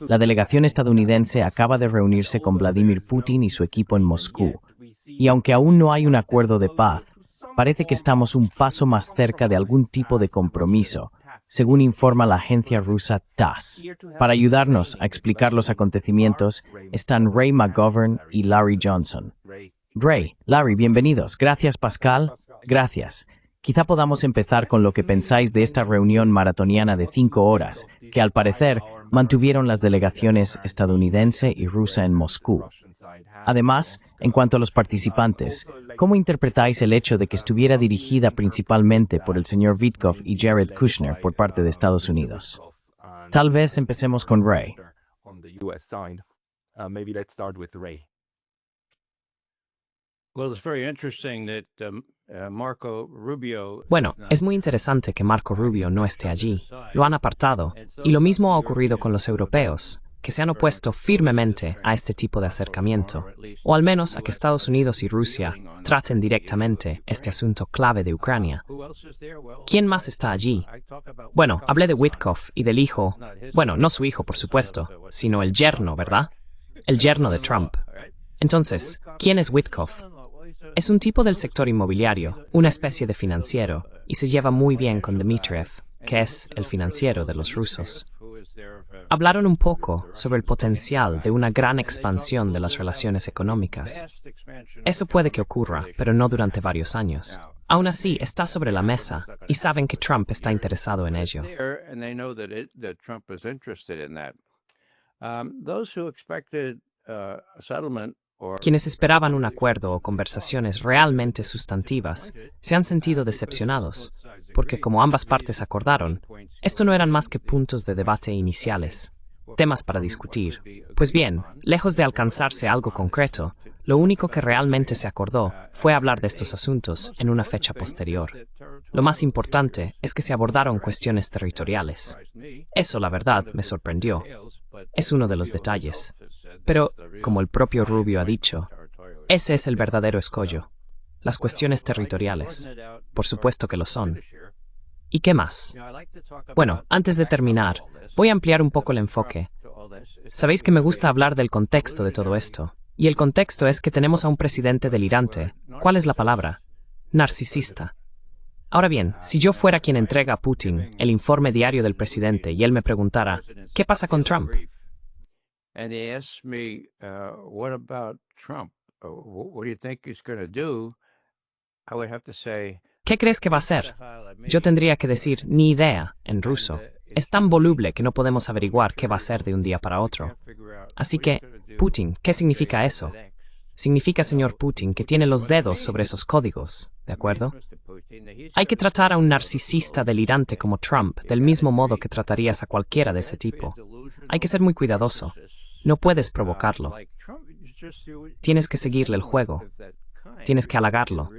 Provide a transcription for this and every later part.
La delegación estadounidense acaba de reunirse con Vladimir Putin y su equipo en Moscú. Y aunque aún no hay un acuerdo de paz, parece que estamos un paso más cerca de algún tipo de compromiso, según informa la agencia rusa TASS. Para ayudarnos a explicar los acontecimientos están Ray McGovern y Larry Johnson. Ray, Larry, bienvenidos. Gracias, Pascal. Gracias. Quizá podamos empezar con lo que pensáis de esta reunión maratoniana de 5 horas, que al parecer mantuvieron las delegaciones estadounidense y rusa en Moscú. Además, en cuanto a los participantes, ¿cómo interpretáis el hecho de que estuviera dirigida principalmente por el señor Witkoff y Jared Kushner por parte de Estados Unidos? Tal vez empecemos con Ray. Bueno, es muy interesante que Marco Rubio no esté allí. Lo han apartado. Y lo mismo ha ocurrido con los europeos, que se han opuesto firmemente a este tipo de acercamiento, o al menos a que Estados Unidos y Rusia traten directamente este asunto clave de Ucrania. ¿Quién más está allí? Bueno, hablé de Witkoff y del hijo, bueno, no su hijo, por supuesto, sino el yerno, ¿verdad? El yerno de Trump. Entonces, ¿quién es Witkoff? Es un tipo del sector inmobiliario, una especie de financiero, y se lleva muy bien con Dmitriev, que es el financiero de los rusos. Hablaron un poco sobre el potencial de una gran expansión de las relaciones económicas. Eso puede que ocurra, pero no durante varios años. Aún así, está sobre la mesa, y saben que Trump está interesado en ello. Quienes esperaban un acuerdo o conversaciones realmente sustantivas se han sentido decepcionados, porque como ambas partes acordaron, esto no eran más que puntos de debate iniciales, temas para discutir. Pues bien, lejos de alcanzarse algo concreto, lo único que realmente se acordó fue hablar de estos asuntos en una fecha posterior. Lo más importante es que se abordaron cuestiones territoriales. Eso, la verdad, me sorprendió. Es uno de los detalles. Pero, como el propio Rubio ha dicho, ese es el verdadero escollo. Las cuestiones territoriales. Por supuesto que lo son. ¿Y qué más? Bueno, antes de terminar, voy a ampliar un poco el enfoque. Sabéis que me gusta hablar del contexto de todo esto. Y el contexto es que tenemos a un presidente delirante. ¿Cuál es la palabra? Narcisista. Ahora bien, si yo fuera quien entrega a Putin el informe diario del presidente y él me preguntara, ¿qué pasa con Trump? And they asked me, what about Trump? What do you think he's going to do? I would have to say, ¿Qué crees que va a hacer? Yo tendría que decir ni idea en ruso. Es tan voluble que no podemos averiguar qué va a hacer de un día para otro. Así que, Putin, ¿qué significa eso? Significa, señor Putin, que tiene los dedos sobre esos códigos, ¿de acuerdo? Hay que tratar a un narcisista delirante como Trump del mismo modo que tratarías a cualquiera de ese tipo. Hay que ser muy cuidadoso. No puedes provocarlo. Tienes que seguirle el juego. Tienes que halagarlo.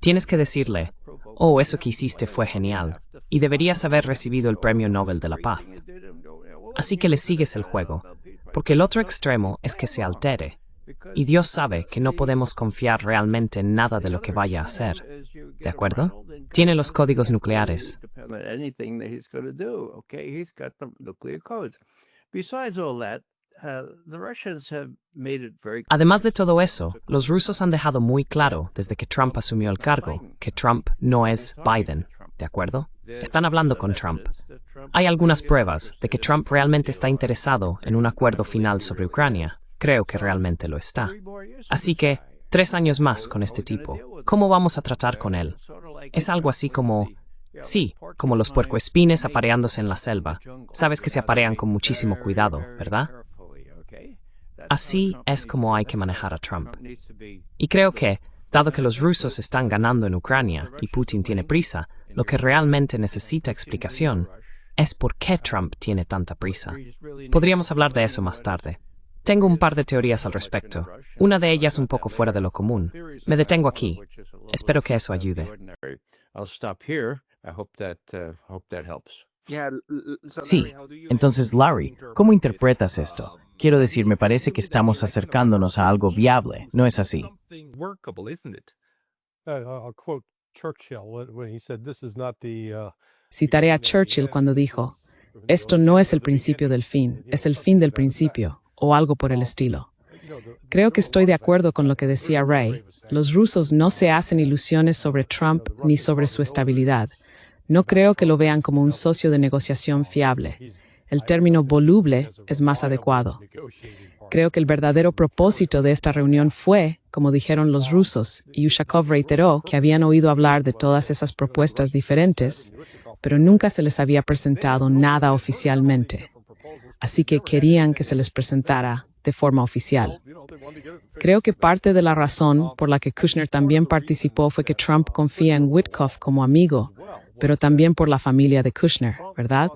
Tienes que decirle, oh, eso que hiciste fue genial, y deberías haber recibido el Premio Nobel de la Paz. Así que le sigues el juego, porque el otro extremo es que se altere. Y Dios sabe que no podemos confiar realmente en nada de lo que vaya a hacer. ¿De acuerdo? Tiene los códigos nucleares. Además de todo eso, los rusos han dejado muy claro desde que Trump asumió el cargo que Trump no es Biden, ¿de acuerdo? Están hablando con Trump. Hay algunas pruebas de que Trump realmente está interesado en un acuerdo final sobre Ucrania. Creo que realmente lo está. Así que, 3 años más con este tipo. ¿Cómo vamos a tratar con él? Es algo así como... Sí, como los puercoespines apareándose en la selva. Sabes que se aparean con muchísimo cuidado, ¿verdad? Así es como hay que manejar a Trump. Y creo que, dado que los rusos están ganando en Ucrania y Putin tiene prisa, lo que realmente necesita explicación es por qué Trump tiene tanta prisa. Podríamos hablar de eso más tarde. Tengo un par de teorías al respecto. Una de ellas un poco fuera de lo común. Me detengo aquí. Espero que eso ayude. Sí. Entonces, Larry, ¿cómo interpretas esto? Quiero decir, me parece que estamos acercándonos a algo viable, ¿no es así? Citaré a Churchill cuando dijo, esto no es el principio del fin, es el fin del principio, o algo por el estilo. Creo que estoy de acuerdo con lo que decía Ray. Los rusos no se hacen ilusiones sobre Trump ni sobre su estabilidad. No creo que lo vean como un socio de negociación fiable. El término voluble es más adecuado. Creo que el verdadero propósito de esta reunión fue, como dijeron los rusos, y Ushakov reiteró que habían oído hablar de todas esas propuestas diferentes, pero nunca se les había presentado nada oficialmente. Así que querían que se les presentara de forma oficial. Creo que parte de la razón por la que Kushner también participó fue que Trump confía en Witkoff como amigo, pero también por la familia de Kushner, ¿verdad?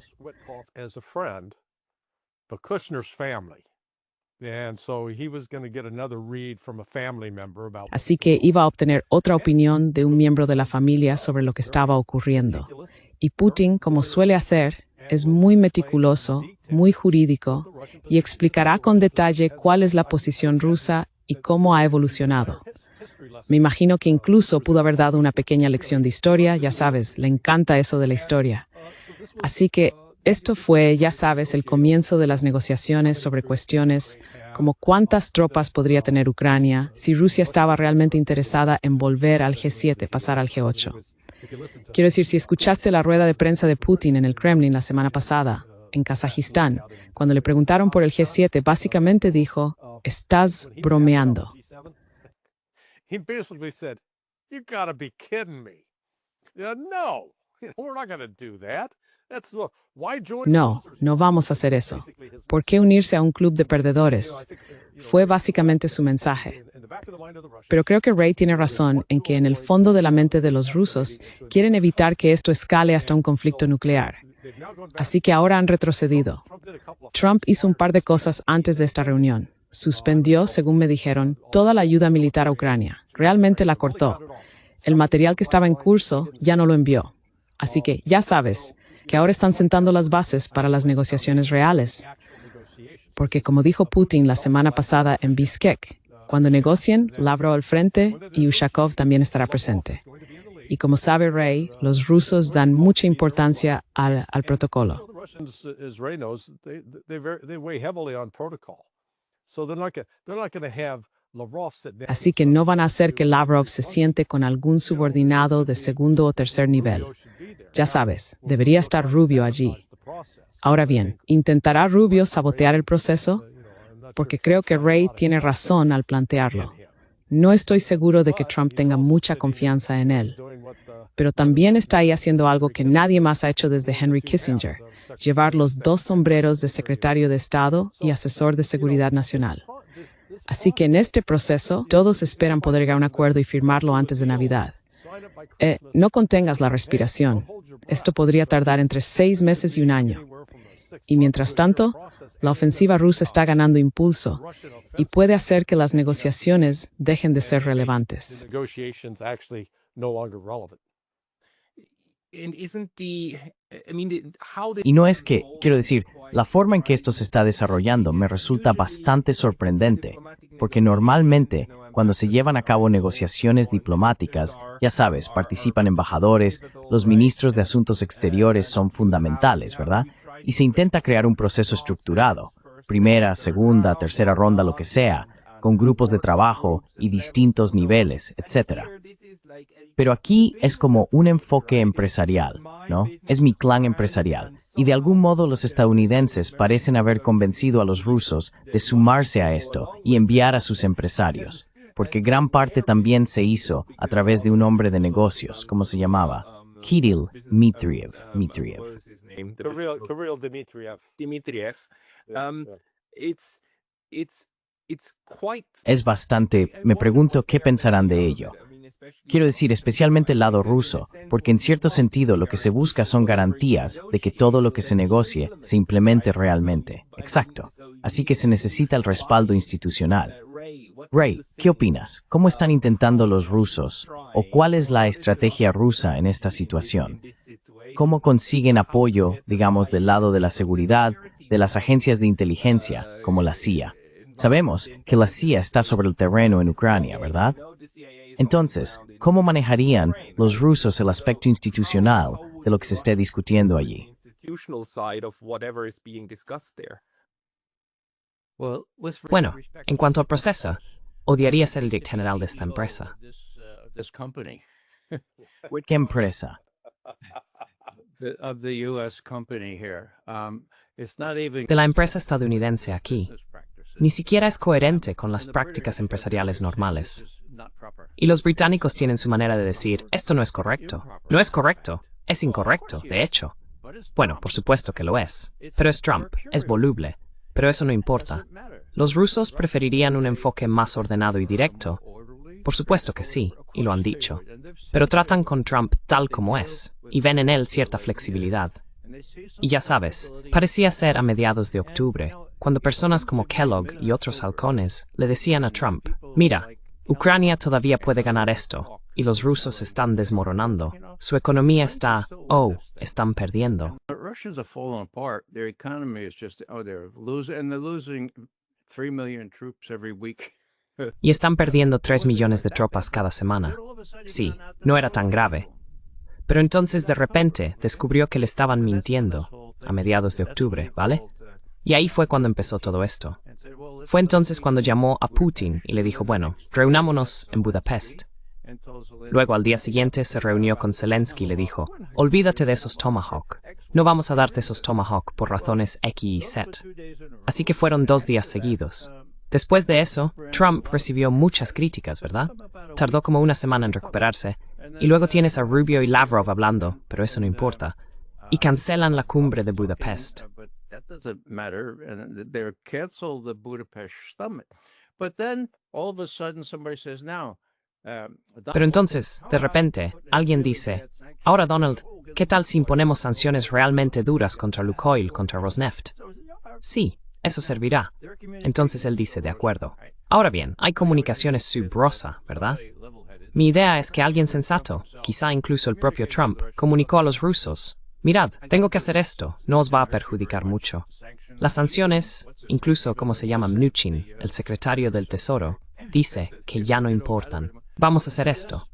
Así que iba a obtener otra opinión de un miembro de la familia sobre lo que estaba ocurriendo. Y Putin, como suele hacer, es muy meticuloso, muy jurídico, y explicará con detalle cuál es la posición rusa y cómo ha evolucionado. Me imagino que incluso pudo haber dado una pequeña lección de historia, ya sabes, le encanta eso de la historia. Así que esto fue, ya sabes, el comienzo de las negociaciones sobre cuestiones como cuántas tropas podría tener Ucrania, si Rusia estaba realmente interesada en volver al G7, pasar al G8. Quiero decir, si escuchaste la rueda de prensa de Putin en el Kremlin la semana pasada, en Kazajistán, cuando le preguntaron por el G7, básicamente dijo, estás bromeando. He basically said, "You gotta be kidding me. No, we're not gonna do that. No, no vamos a hacer eso. ¿Por qué unirse a un club de perdedores? Fue básicamente su mensaje. Pero creo que Ray tiene razón en que en el fondo de la mente de los rusos quieren evitar que esto escale hasta un conflicto nuclear. Así que ahora han retrocedido. Trump hizo un par de cosas antes de esta reunión. Suspendió, según me dijeron, toda la ayuda militar a Ucrania. Realmente la cortó. El material que estaba en curso ya no lo envió. Así que, ya sabes, que ahora están sentando las bases para las negociaciones reales. Porque, como dijo Putin la semana pasada en Bishkek, cuando negocien, Lavrov al frente y Ushakov también estará presente. Y como sabe Ray, los rusos dan mucha importancia al protocolo. Así que no van a hacer que Lavrov se siente con algún subordinado de segundo o tercer nivel. Ya sabes, debería estar Rubio allí. Ahora bien, ¿intentará Rubio sabotear el proceso? Porque creo que Ray tiene razón al plantearlo. No estoy seguro de que Trump tenga mucha confianza en él. Pero también está ahí haciendo algo que nadie más ha hecho desde Henry Kissinger, llevar los dos sombreros de secretario de Estado y asesor de seguridad nacional. Así que en este proceso, todos esperan poder llegar a un acuerdo y firmarlo antes de Navidad. No contengas la respiración. Esto podría tardar entre 6 meses y un año. Y mientras tanto, la ofensiva rusa está ganando impulso y puede hacer que las negociaciones dejen de ser relevantes. Y no es que, quiero decir, la forma en que esto se está desarrollando me resulta bastante sorprendente, porque normalmente, cuando se llevan a cabo negociaciones diplomáticas, ya sabes, participan embajadores, los ministros de Asuntos Exteriores son fundamentales, ¿verdad? Y se intenta crear un proceso estructurado, primera, segunda, tercera ronda, lo que sea, con grupos de trabajo y distintos niveles, etc. Pero aquí es como un enfoque empresarial, ¿no? Es mi clan empresarial. Y de algún modo los estadounidenses parecen haber convencido a los rusos de sumarse a esto y enviar a sus empresarios, porque gran parte también se hizo a través de un hombre de negocios, ¿cómo se llamaba? Kirill Dmitriev. Es bastante, me pregunto qué pensarán de ello. Quiero decir, especialmente el lado ruso, porque en cierto sentido lo que se busca son garantías de que todo lo que se negocie se implemente realmente. Exacto. Así que se necesita el respaldo institucional. Ray, ¿qué opinas? ¿Cómo están intentando los rusos? ¿O cuál es la estrategia rusa en esta situación? ¿Cómo consiguen apoyo, digamos, del lado de la seguridad, de las agencias de inteligencia, como la CIA? Sabemos que la CIA está sobre el terreno en Ucrania, ¿verdad? Entonces, ¿cómo manejarían los rusos el aspecto institucional de lo que se esté discutiendo allí? institutional side of whatever is being discussed there. Bueno, en cuanto al proceso, odiaría ser el director general de esta empresa. This company, ¿Qué empresa? of the U.S. company here, it's not even De la empresa estadounidense aquí. business practices. Ni siquiera es coherente con las And the prácticas British empresariales say normales. this is not proper. Y los británicos tienen su manera de decir, esto no es correcto. No es correcto. Es incorrecto, de hecho. But it's Bueno, Trump. por supuesto que lo es. Pero es Trump, es voluble. Pero eso no importa. Doesn't matter. ¿Los rusos preferirían un enfoque más ordenado y directo? Por supuesto que sí, y lo han dicho. Pero tratan con Trump tal como es, y ven en él cierta flexibilidad. Y ya sabes, parecía ser a mediados de octubre, cuando personas como Kellogg y otros halcones le decían a Trump, mira, Ucrania todavía puede ganar esto, y los rusos están desmoronando. Su economía está, están perdiendo. The Russians are falling apart. Their economy is just, they're losing, and they're losing 3 million troops every week. Y están perdiendo 3 millones de tropas cada semana. Sí, no era tan grave. Pero entonces de repente descubrió que le estaban mintiendo a mediados de octubre, ¿vale? Y ahí fue cuando empezó todo esto. Fue entonces cuando llamó a Putin y le dijo, bueno, reunámonos en Budapest. Luego al día siguiente se reunió con Zelensky y le dijo, olvídate de esos Tomahawk. No vamos a darte esos Tomahawk por razones X y Z. Así que fueron 2 días seguidos. Después de eso, Trump recibió muchas críticas, ¿verdad? Tardó como una semana en recuperarse. Y luego tienes a Rubio y Lavrov hablando, pero eso no importa. Y cancelan la cumbre de Budapest. But that doesn't matter, and they're canceled the Budapest summit. But then all of a sudden somebody says now. Pero entonces, de repente, alguien dice, ahora Donald, ¿qué tal si imponemos sanciones realmente duras contra Lukoil, contra Rosneft? Sí, eso servirá. Entonces él dice, de acuerdo. Ahora bien, hay comunicaciones sub rosa, ¿verdad? Mi idea es que alguien sensato, quizá incluso el propio Trump, comunicó a los rusos, mirad, tengo que hacer esto, no os va a perjudicar mucho. Las sanciones, incluso como se llama Mnuchin, el secretario del Tesoro, dice que ya no importan. Vamos a hacer esto.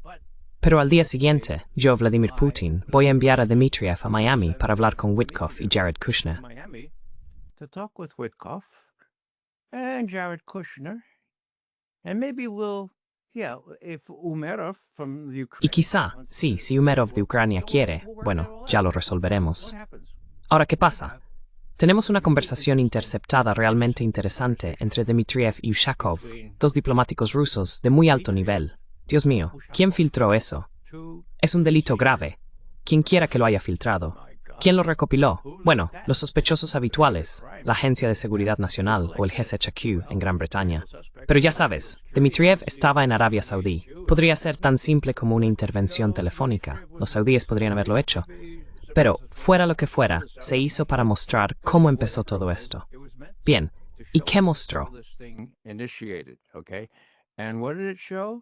Pero al día siguiente, yo, Vladimir Putin, voy a enviar a Dmitriev a Miami para hablar con Witkoff y Jared Kushner. Miami to talk with Witkoff and Jared Kushner, and maybe we'll, if Umerov from the Ukraine. Y quizá, sí, si Umerov de Ucrania quiere, bueno, ya lo resolveremos. What happens? Ahora, ¿qué pasa? Tenemos una conversación interceptada realmente interesante entre Dmitriev y Ushakov, 2 diplomáticos rusos de muy alto nivel. Dios mío, ¿quién filtró eso? Es un delito grave. Quien quiera que lo haya filtrado. ¿Quién lo recopiló? Bueno, los sospechosos habituales, la Agencia de Seguridad Nacional o el GCHQ en Gran Bretaña. Pero ya sabes, Dmitriev estaba en Arabia Saudí. Podría ser tan simple como una intervención telefónica. Los saudíes podrían haberlo hecho. Pero, fuera lo que fuera, se hizo para mostrar cómo empezó todo esto. Bien, ¿y qué mostró? This thing initiated, okay? And what did it show?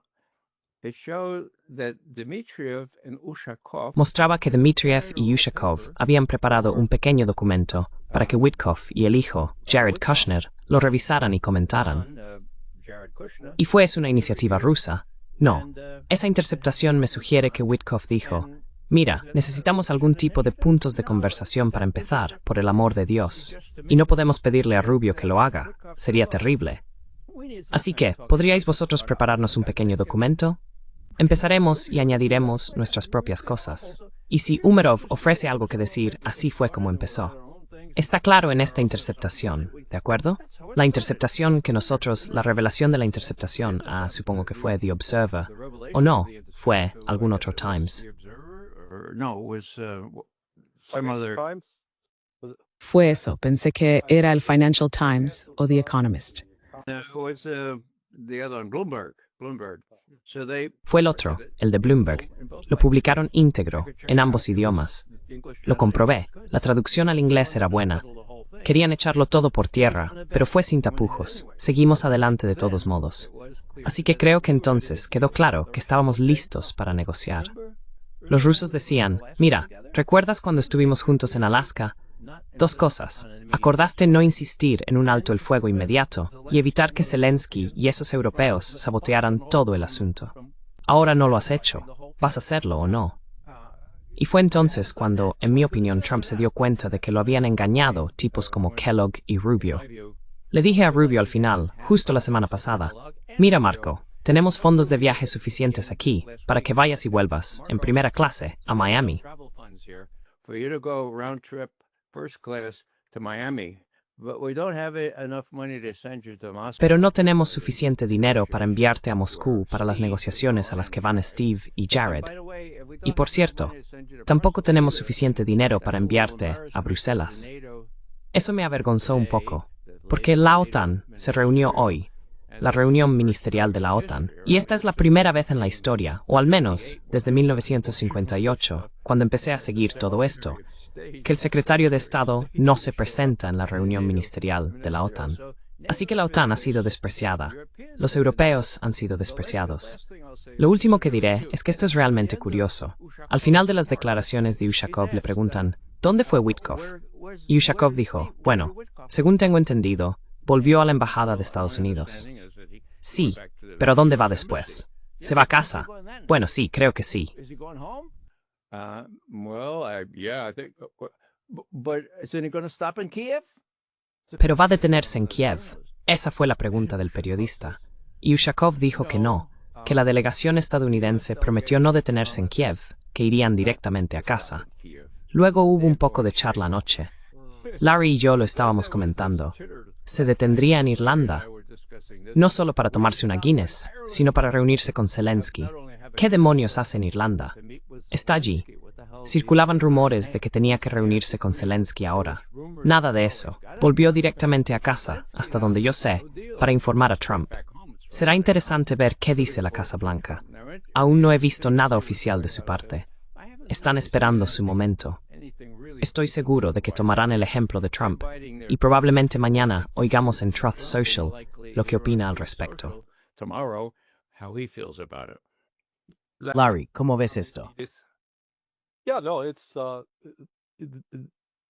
It showed that Dmitriev and Ushakov Mostraba que Dmitriev y Ushakov habían preparado un pequeño documento para que Witkoff y el hijo, Jared Kushner, lo revisaran y comentaran. Jared Kushner, ¿Y fue eso una iniciativa rusa? No. Esa interceptación me sugiere que Witkoff dijo, mira, necesitamos algún tipo de puntos de conversación para empezar, por el amor de Dios. Y no podemos pedirle a Rubio que lo haga. Sería terrible. Así que, ¿podríais vosotros prepararnos un pequeño documento? Empezaremos y añadiremos nuestras propias cosas. Y si Umerov ofrece algo que decir, así fue como empezó. Está claro en esta interceptación, ¿de acuerdo? La interceptación que nosotros, la revelación de la interceptación, supongo que fue The Observer, o no, fue algún otro Times. no, it was some other. Times? Fue eso, pensé que era el Financial Times o The Economist. It was the other one, Bloomberg. So they Fue el otro, el de Bloomberg. Lo publicaron íntegro, en ambos idiomas. Lo comprobé, la traducción al inglés era buena. Querían echarlo todo por tierra, pero fue sin tapujos. Seguimos adelante de todos modos. Así que creo que entonces quedó claro que estábamos listos para negociar. Los rusos decían, mira, ¿recuerdas cuando estuvimos juntos en Alaska? 2 cosas. Acordaste no insistir en un alto el fuego inmediato y evitar que Zelensky y esos europeos sabotearan todo el asunto. Ahora no lo has hecho. ¿Vas a hacerlo o no? Y fue entonces cuando, en mi opinión, Trump se dio cuenta de que lo habían engañado tipos como Kellogg y Rubio. Le dije a Rubio al final, justo la semana pasada, mira Marco, tenemos fondos de viaje suficientes aquí para que vayas y vuelvas, en primera clase, a Miami. For you to go round trip first class to Miami, but we don't have enough money to send you to Moscow. Pero no tenemos suficiente dinero para enviarte a Moscú para las negociaciones a las que van Steve y Jared. Y por cierto, tampoco tenemos suficiente dinero para enviarte a Bruselas. Eso me avergonzó un poco, porque la OTAN se reunió hoy, la reunión ministerial de la OTAN, y esta es la primera vez en la historia, o al menos desde 1958, cuando empecé a seguir todo esto, que el secretario de Estado no se presenta en la reunión ministerial de la OTAN. Así que la OTAN ha sido despreciada. Los europeos han sido despreciados. Lo último que diré es que esto es realmente curioso. Al final de las declaraciones de Ushakov le preguntan, ¿dónde fue Witkoff? Y Ushakov dijo, bueno, según tengo entendido, volvió a la embajada de Estados Unidos. Sí, pero ¿dónde va después? ¿Se va a casa? Bueno, sí, creo que sí. Yeah, I think. But isn't he going to stop in Kiev? ¿Pero va a detenerse en Kiev? Esa fue la pregunta del periodista. Y Ushakov dijo que no, que la delegación estadounidense prometió no detenerse en Kiev, que irían directamente a casa. Luego hubo un poco de charla anoche. Larry y yo lo estábamos comentando. Se detendría en Irlanda, no solo para tomarse una Guinness, sino para reunirse con Zelensky. ¿Qué demonios hace en Irlanda? Está allí. Circulaban rumores de que tenía que reunirse con Zelensky ahora. Nada de eso. Volvió directamente a casa, hasta donde yo sé, para informar a Trump. Será interesante ver qué dice la Casa Blanca. Aún no he visto nada oficial de su parte. Están esperando su momento. Estoy seguro de que tomarán el ejemplo de Trump, y probablemente mañana oigamos en Truth Social lo que opina al respecto. Larry, ¿cómo ves esto? Yeah, no, it's all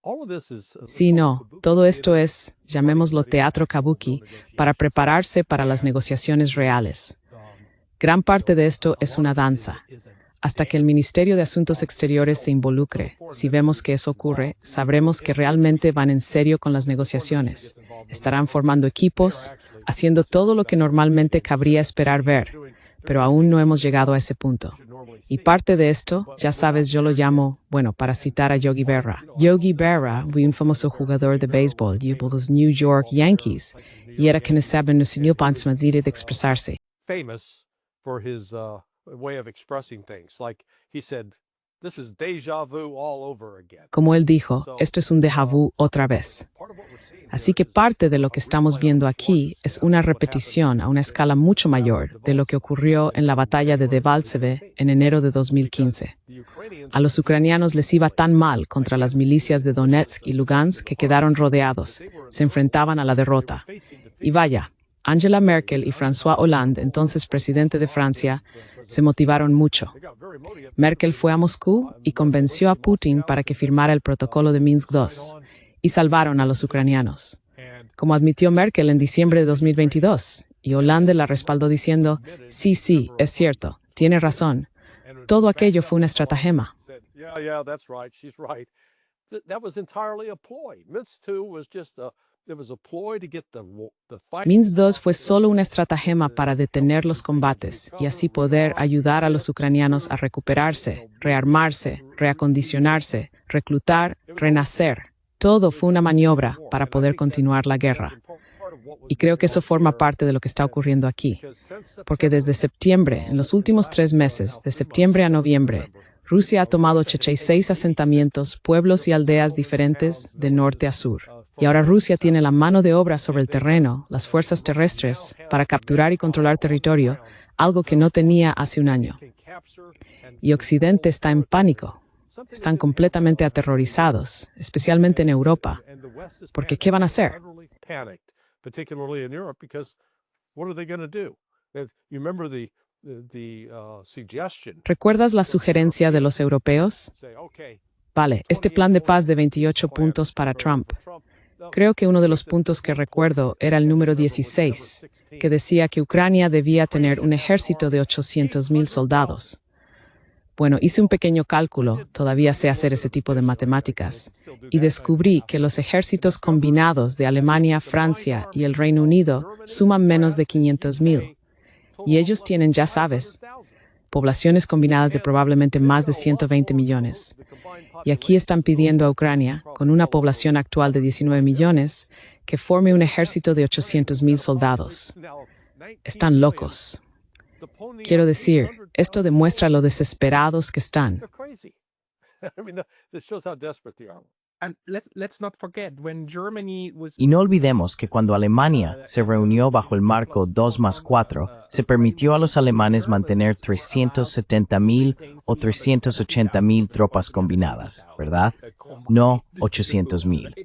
of this is Sí, no, todo esto es, llamémoslo teatro kabuki, para prepararse para las negociaciones reales. Gran parte de esto es una danza. Hasta que el Ministerio de Asuntos Exteriores se involucre, si vemos que eso ocurre, sabremos que realmente van en serio con las negociaciones. Estarán formando equipos, haciendo todo lo que normalmente cabría esperar ver, pero aún no hemos llegado a ese punto. Y parte de esto, ya sabes, yo lo llamo, bueno, para citar a Yogi Berra. Yogi Berra fue un famoso jugador de béisbol de los New York Yankees, y era quien sabe no de expresarse. famous for his way of expressing things. Like he said, this is déjà vu all over again. Como él dijo, esto es un déjà vu otra vez. Así que parte de lo que estamos viendo aquí es una repetición a una escala mucho mayor de lo que ocurrió en la batalla de Debaltseve en enero de 2015. A los ucranianos les iba tan mal contra las milicias de Donetsk y Lugansk que quedaron rodeados, se enfrentaban a la derrota. Y vaya, Angela Merkel y François Hollande, entonces presidente de Francia, se motivaron mucho. Merkel fue a Moscú y convenció a Putin para que firmara el protocolo de Minsk II. Y salvaron a los ucranianos. Como admitió Merkel en diciembre de 2022, y Hollande la respaldó diciendo, sí, es cierto, tiene razón. Todo aquello fue una estratagema. Yeah, that's right. She's right. That was entirely a ploy. Minsk II was just it was a ploy to get the fight. Minsk II fue solo una estratagema para detener los combates y así poder ayudar a los ucranianos a recuperarse, rearmarse, reacondicionarse, reclutar, renacer. Todo fue una maniobra para poder continuar la guerra. Y creo que eso forma parte de lo que está ocurriendo aquí. Porque desde septiembre, en los últimos 3 meses, de septiembre a noviembre, Rusia ha tomado 86 asentamientos, pueblos y aldeas diferentes de norte a sur. Y ahora Rusia tiene la mano de obra sobre el terreno, las fuerzas terrestres, para capturar y controlar territorio, algo que no tenía hace un año. Y Occidente está en pánico. Están completamente aterrorizados, especialmente en Europa. Porque ¿qué van a hacer? ¿Recuerdas la sugerencia de los europeos? Vale, este plan de paz de 28 puntos para Trump. Creo que uno de los puntos que recuerdo era el número 16, que decía que Ucrania debía tener un ejército de 800,000 soldados. Bueno, hice un pequeño cálculo, todavía sé hacer ese tipo de matemáticas, y descubrí que los ejércitos combinados de Alemania, Francia y el Reino Unido suman menos de 500,000. Y ellos tienen, ya sabes, poblaciones combinadas de probablemente más de 120 millones. Y aquí están pidiendo a Ucrania, con una población actual de 19 millones, que forme un ejército de 800,000 soldados. Están locos. Quiero decir, esto demuestra lo desesperados que están. They're crazy. I mean, this shows how desperate they are. And let's not forget when Germany was Y no olvidemos que cuando Alemania se reunió bajo el marco 2+4, se permitió a los alemanes mantener 370,000 o 380,000 tropas combinadas, ¿verdad? No 800,000.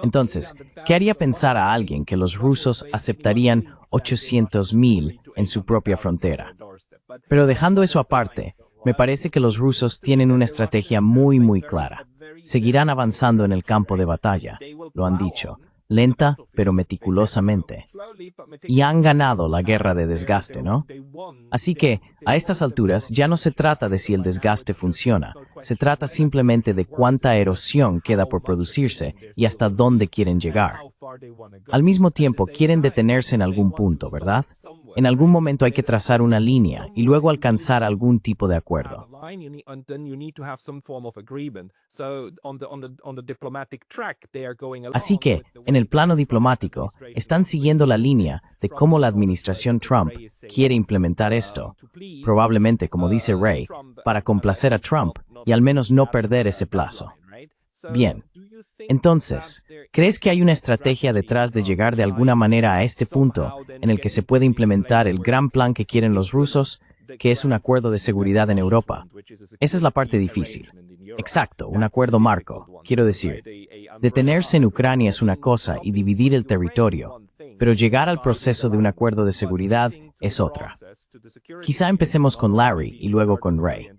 Entonces, ¿qué haría pensar a alguien que los rusos aceptarían 800,000 en su propia frontera? Pero dejando eso aparte, me parece que los rusos tienen una estrategia muy clara. Seguirán avanzando en el campo de batalla, lo han dicho, lenta pero meticulosamente. Y han ganado la guerra de desgaste, ¿no? Así que, a estas alturas, ya no se trata de si el desgaste funciona, se trata simplemente de cuánta erosión queda por producirse y hasta dónde quieren llegar. Al mismo tiempo, quieren detenerse en algún punto, ¿verdad? En algún momento hay que trazar una línea y luego alcanzar algún tipo de acuerdo. Así que, en el plano diplomático, están siguiendo la línea de cómo la administración Trump quiere implementar esto, probablemente, como dice Ray, para complacer a Trump y al menos no perder ese plazo. Bien. Entonces, ¿crees que hay una estrategia detrás de llegar de alguna manera a este punto en el que se puede implementar el gran plan que quieren los rusos, que es un acuerdo de seguridad en Europa? Esa es la parte difícil. Exacto, un acuerdo marco. Quiero decir, detenerse en Ucrania es una cosa y dividir el territorio, pero llegar al proceso de un acuerdo de seguridad es otra. Quizá empecemos con Larry y luego con Ray.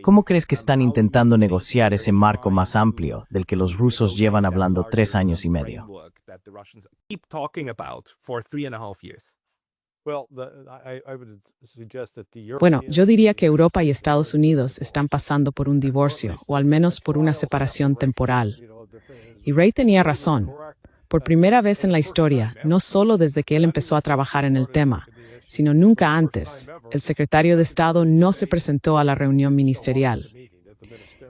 ¿Cómo crees que están intentando negociar ese marco más amplio del que los rusos llevan hablando 3 años y medio? Bueno, yo diría que Europa y Estados Unidos están pasando por un divorcio, o al menos por una separación temporal. Y Ray tenía razón. Por primera vez en la historia, no solo desde que él empezó a trabajar en el tema, sino nunca antes, el secretario de Estado no se presentó a la reunión ministerial.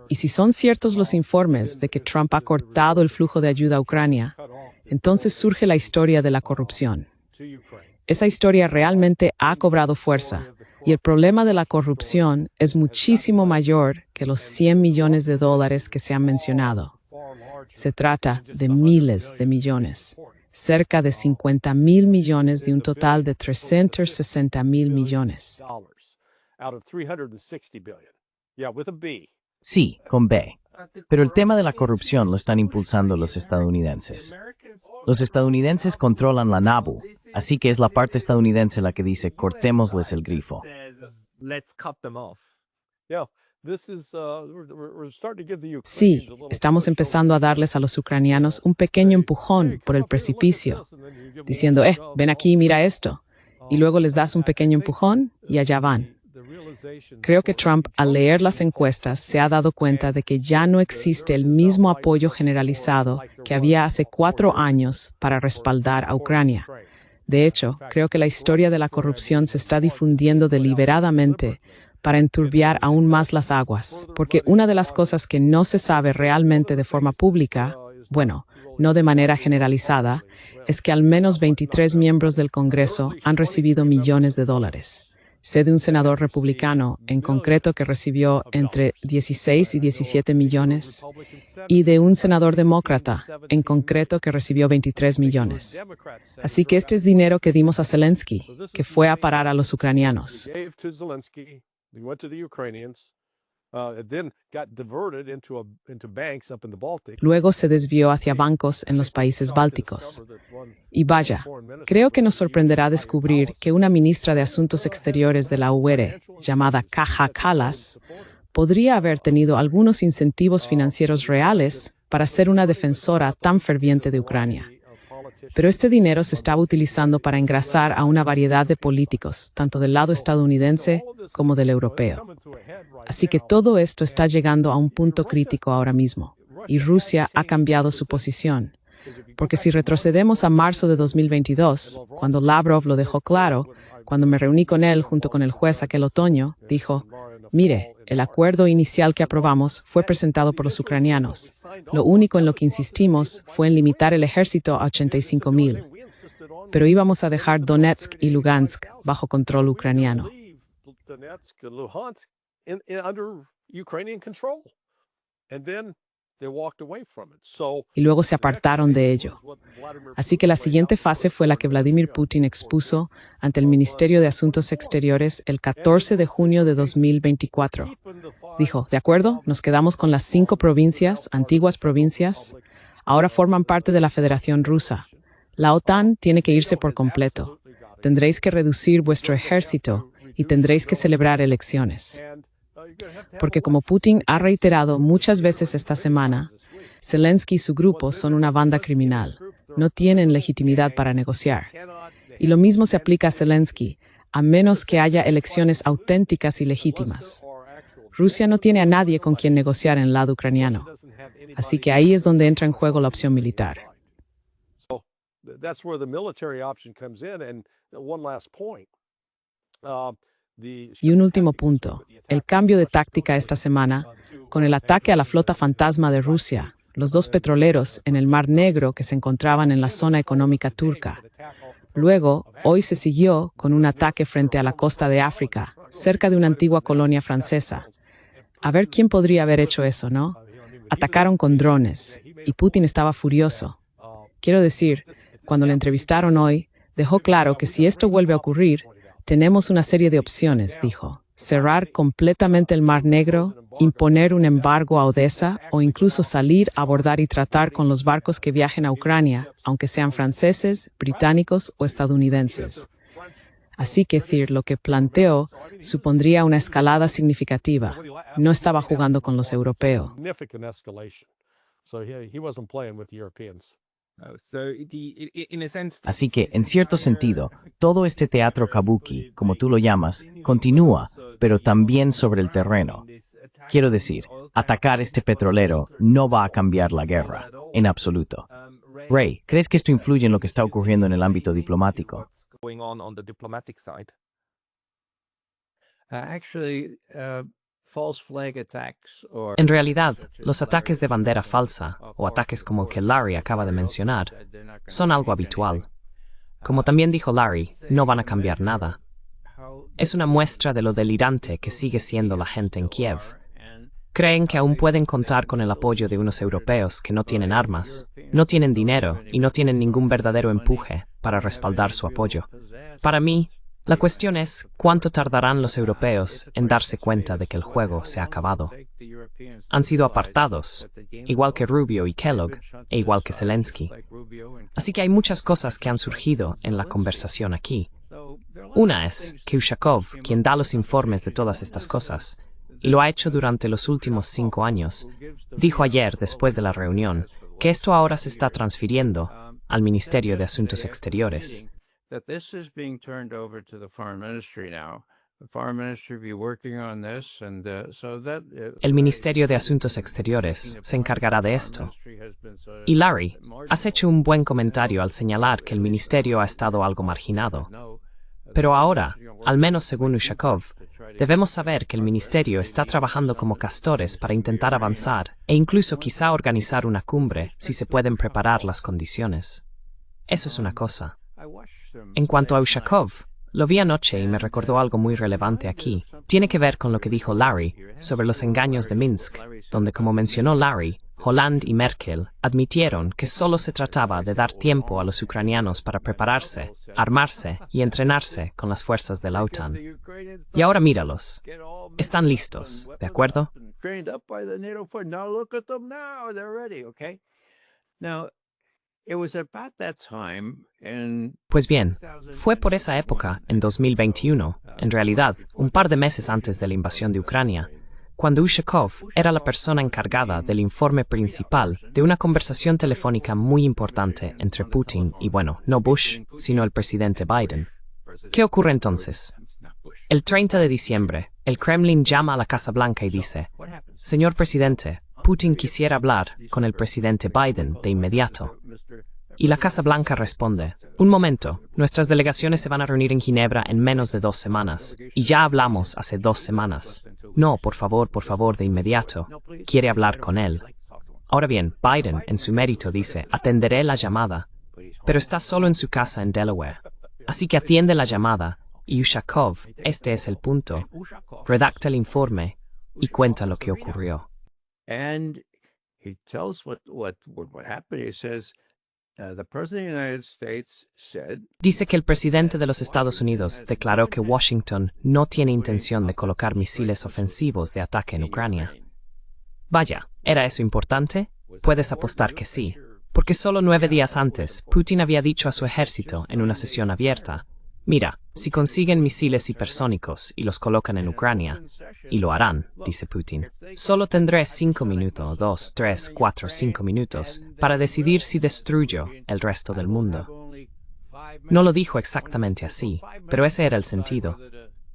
Y si son ciertos los informes de que Trump ha cortado el flujo de ayuda a Ucrania, entonces surge la historia de la corrupción. Esa historia realmente ha cobrado fuerza, y el problema de la corrupción es muchísimo mayor que los 100 millones de dólares que se han mencionado. Se trata de miles de millones. Cerca de 50,000 millones de un total de 360,000 millones. Sí, con B. Pero el tema de la corrupción lo están impulsando los estadounidenses. Los estadounidenses controlan la NABU, así que es la parte estadounidense la que dice cortémosles el grifo. Sí, estamos empezando a darles a los ucranianos un pequeño empujón por el precipicio, diciendo, ven aquí, mira esto. Y luego les das un pequeño empujón y allá van. Creo que Trump, al leer las encuestas, se ha dado cuenta de que ya no existe el mismo apoyo generalizado que había hace 4 años para respaldar a Ucrania. De hecho, creo que la historia de la corrupción se está difundiendo deliberadamente para enturbiar aún más las aguas, porque una de las cosas que no se sabe realmente de forma pública, bueno, no de manera generalizada, es que al menos 23 miembros del Congreso han recibido millones de dólares. Sé de un senador republicano, en concreto, que recibió entre 16 y 17 millones, y de un senador demócrata, en concreto, que recibió 23 millones. Así que este es dinero que dimos a Zelensky, que fue a parar a los ucranianos. Luego se desvió hacia bancos en los países bálticos. Y vaya, creo que nos sorprenderá descubrir que una ministra de Asuntos Exteriores de la UR, llamada Kaja Kallas, podría haber tenido algunos incentivos financieros reales para ser una defensora tan ferviente de Ucrania. Pero este dinero se estaba utilizando para engrasar a una variedad de políticos, tanto del lado estadounidense como del europeo. Así que todo esto está llegando a un punto crítico ahora mismo, y Rusia ha cambiado su posición. Porque si retrocedemos a marzo de 2022, cuando Lavrov lo dejó claro, cuando me reuní con él junto con el juez aquel otoño, dijo: mire, el acuerdo inicial que aprobamos fue presentado por los ucranianos. Lo único en lo que insistimos fue en limitar el ejército a 85,000. Pero íbamos a dejar Donetsk y Lugansk bajo control ucraniano. Y luego se apartaron de ello. Así que la siguiente fase fue la que Vladimir Putin expuso ante el Ministerio de Asuntos Exteriores el 14 de junio de 2024. Dijo: de acuerdo, nos quedamos con las 5 provincias, antiguas provincias. Ahora forman parte de la Federación Rusa. La OTAN tiene que irse por completo. Tendréis que reducir vuestro ejército y tendréis que celebrar elecciones. Porque como Putin ha reiterado muchas veces esta semana, Zelensky y su grupo son una banda criminal. No tienen legitimidad para negociar. Y lo mismo se aplica a Zelensky, a menos que haya elecciones auténticas y legítimas. Rusia no tiene a nadie con quien negociar en el lado ucraniano. Así que ahí es donde entra en juego la opción militar. Y un último punto, el cambio de táctica esta semana, con el ataque a la flota fantasma de Rusia, los 2 petroleros en el Mar Negro que se encontraban en la zona económica turca. Luego, hoy se siguió con un ataque frente a la costa de África, cerca de una antigua colonia francesa. A ver quién podría haber hecho eso, ¿no? Atacaron con drones, y Putin estaba furioso. Quiero decir, cuando le entrevistaron hoy, dejó claro que si esto vuelve a ocurrir, tenemos una serie de opciones, dijo. Cerrar completamente el Mar Negro, imponer un embargo a Odessa o incluso salir a abordar y tratar con los barcos que viajen a Ucrania, aunque sean franceses, británicos o estadounidenses. Así que decir lo que planteó supondría una escalada significativa. No estaba jugando con los europeos. Así que, en cierto sentido, todo este teatro kabuki, como tú lo llamas, continúa, pero también sobre el terreno. Quiero decir, atacar este petrolero no va a cambiar la guerra, en absoluto. Ray, ¿crees que esto influye en lo que está ocurriendo en el ámbito diplomático? En realidad, los ataques de bandera falsa, o ataques como el que Larry acaba de mencionar, son algo habitual. Como también dijo Larry, no van a cambiar nada. Es una muestra de lo delirante que sigue siendo la gente en Kiev. Creen que aún pueden contar con el apoyo de unos europeos que no tienen armas, no tienen dinero y no tienen ningún verdadero empuje para respaldar su apoyo. Para mí, la cuestión es cuánto tardarán los europeos en darse cuenta de que el juego se ha acabado. Han sido apartados, igual que Rubio y Kellogg, e igual que Zelensky. Así que hay muchas cosas que han surgido en la conversación aquí. Una es que Ushakov, quien da los informes de todas estas cosas, y lo ha hecho durante los últimos 5 años, dijo ayer, después de la reunión, que esto ahora se está transfiriendo al Ministerio de Asuntos Exteriores. El Ministerio de Asuntos Exteriores se encargará de esto. Y Larry, has hecho un buen comentario al señalar que el ministerio ha estado algo marginado. Pero ahora, al menos según Ushakov, debemos saber que el ministerio está trabajando como castores para intentar avanzar e incluso quizá organizar una cumbre si se pueden preparar las condiciones. Eso es una cosa. En cuanto a Ushakov, lo vi anoche y me recordó algo muy relevante aquí. Tiene que ver con lo que dijo Larry sobre los engaños de Minsk, donde, como mencionó Larry, Hollande y Merkel admitieron que solo se trataba de dar tiempo a los ucranianos para prepararse, armarse y entrenarse con las fuerzas de la OTAN. Y ahora míralos. Están listos, ¿de acuerdo? Pues bien, fue por esa época, en 2021, en realidad, un par de meses antes de la invasión de Ucrania, cuando Ushakov era la persona encargada del informe principal de una conversación telefónica muy importante entre Putin y, bueno, no Bush, sino el presidente Biden. ¿Qué ocurre entonces? El 30 de diciembre, el Kremlin llama a la Casa Blanca y dice: «Señor presidente, Putin quisiera hablar con el presidente Biden de inmediato». Y la Casa Blanca responde: «Un momento, nuestras delegaciones se van a reunir en Ginebra en menos de 2 semanas, y ya hablamos hace 2 semanas. No, por favor, de inmediato. Quiere hablar con él». Ahora bien, Biden, en su mérito, dice: «Atenderé la llamada», pero está solo en su casa en Delaware. Así que atiende la llamada, y Ushakov, este es el punto, redacta el informe y cuenta lo que ocurrió. And he tells what happened. He says, the President of the United States said, Dice que el presidente de los Estados Unidos declaró que Washington no tiene intención de colocar misiles ofensivos de ataque en Ucrania. Vaya, ¿era eso importante? Puedes apostar que sí, porque solo 9 días antes, Putin había dicho a su ejército en una sesión abierta: «Mira, si consiguen misiles hipersónicos y los colocan en Ucrania», y lo harán, dice Putin, «solo tendré 5 minutos, 2, 3, 4, 5 minutos, para decidir si destruyo el resto del mundo». No lo dijo exactamente así, pero ese era el sentido.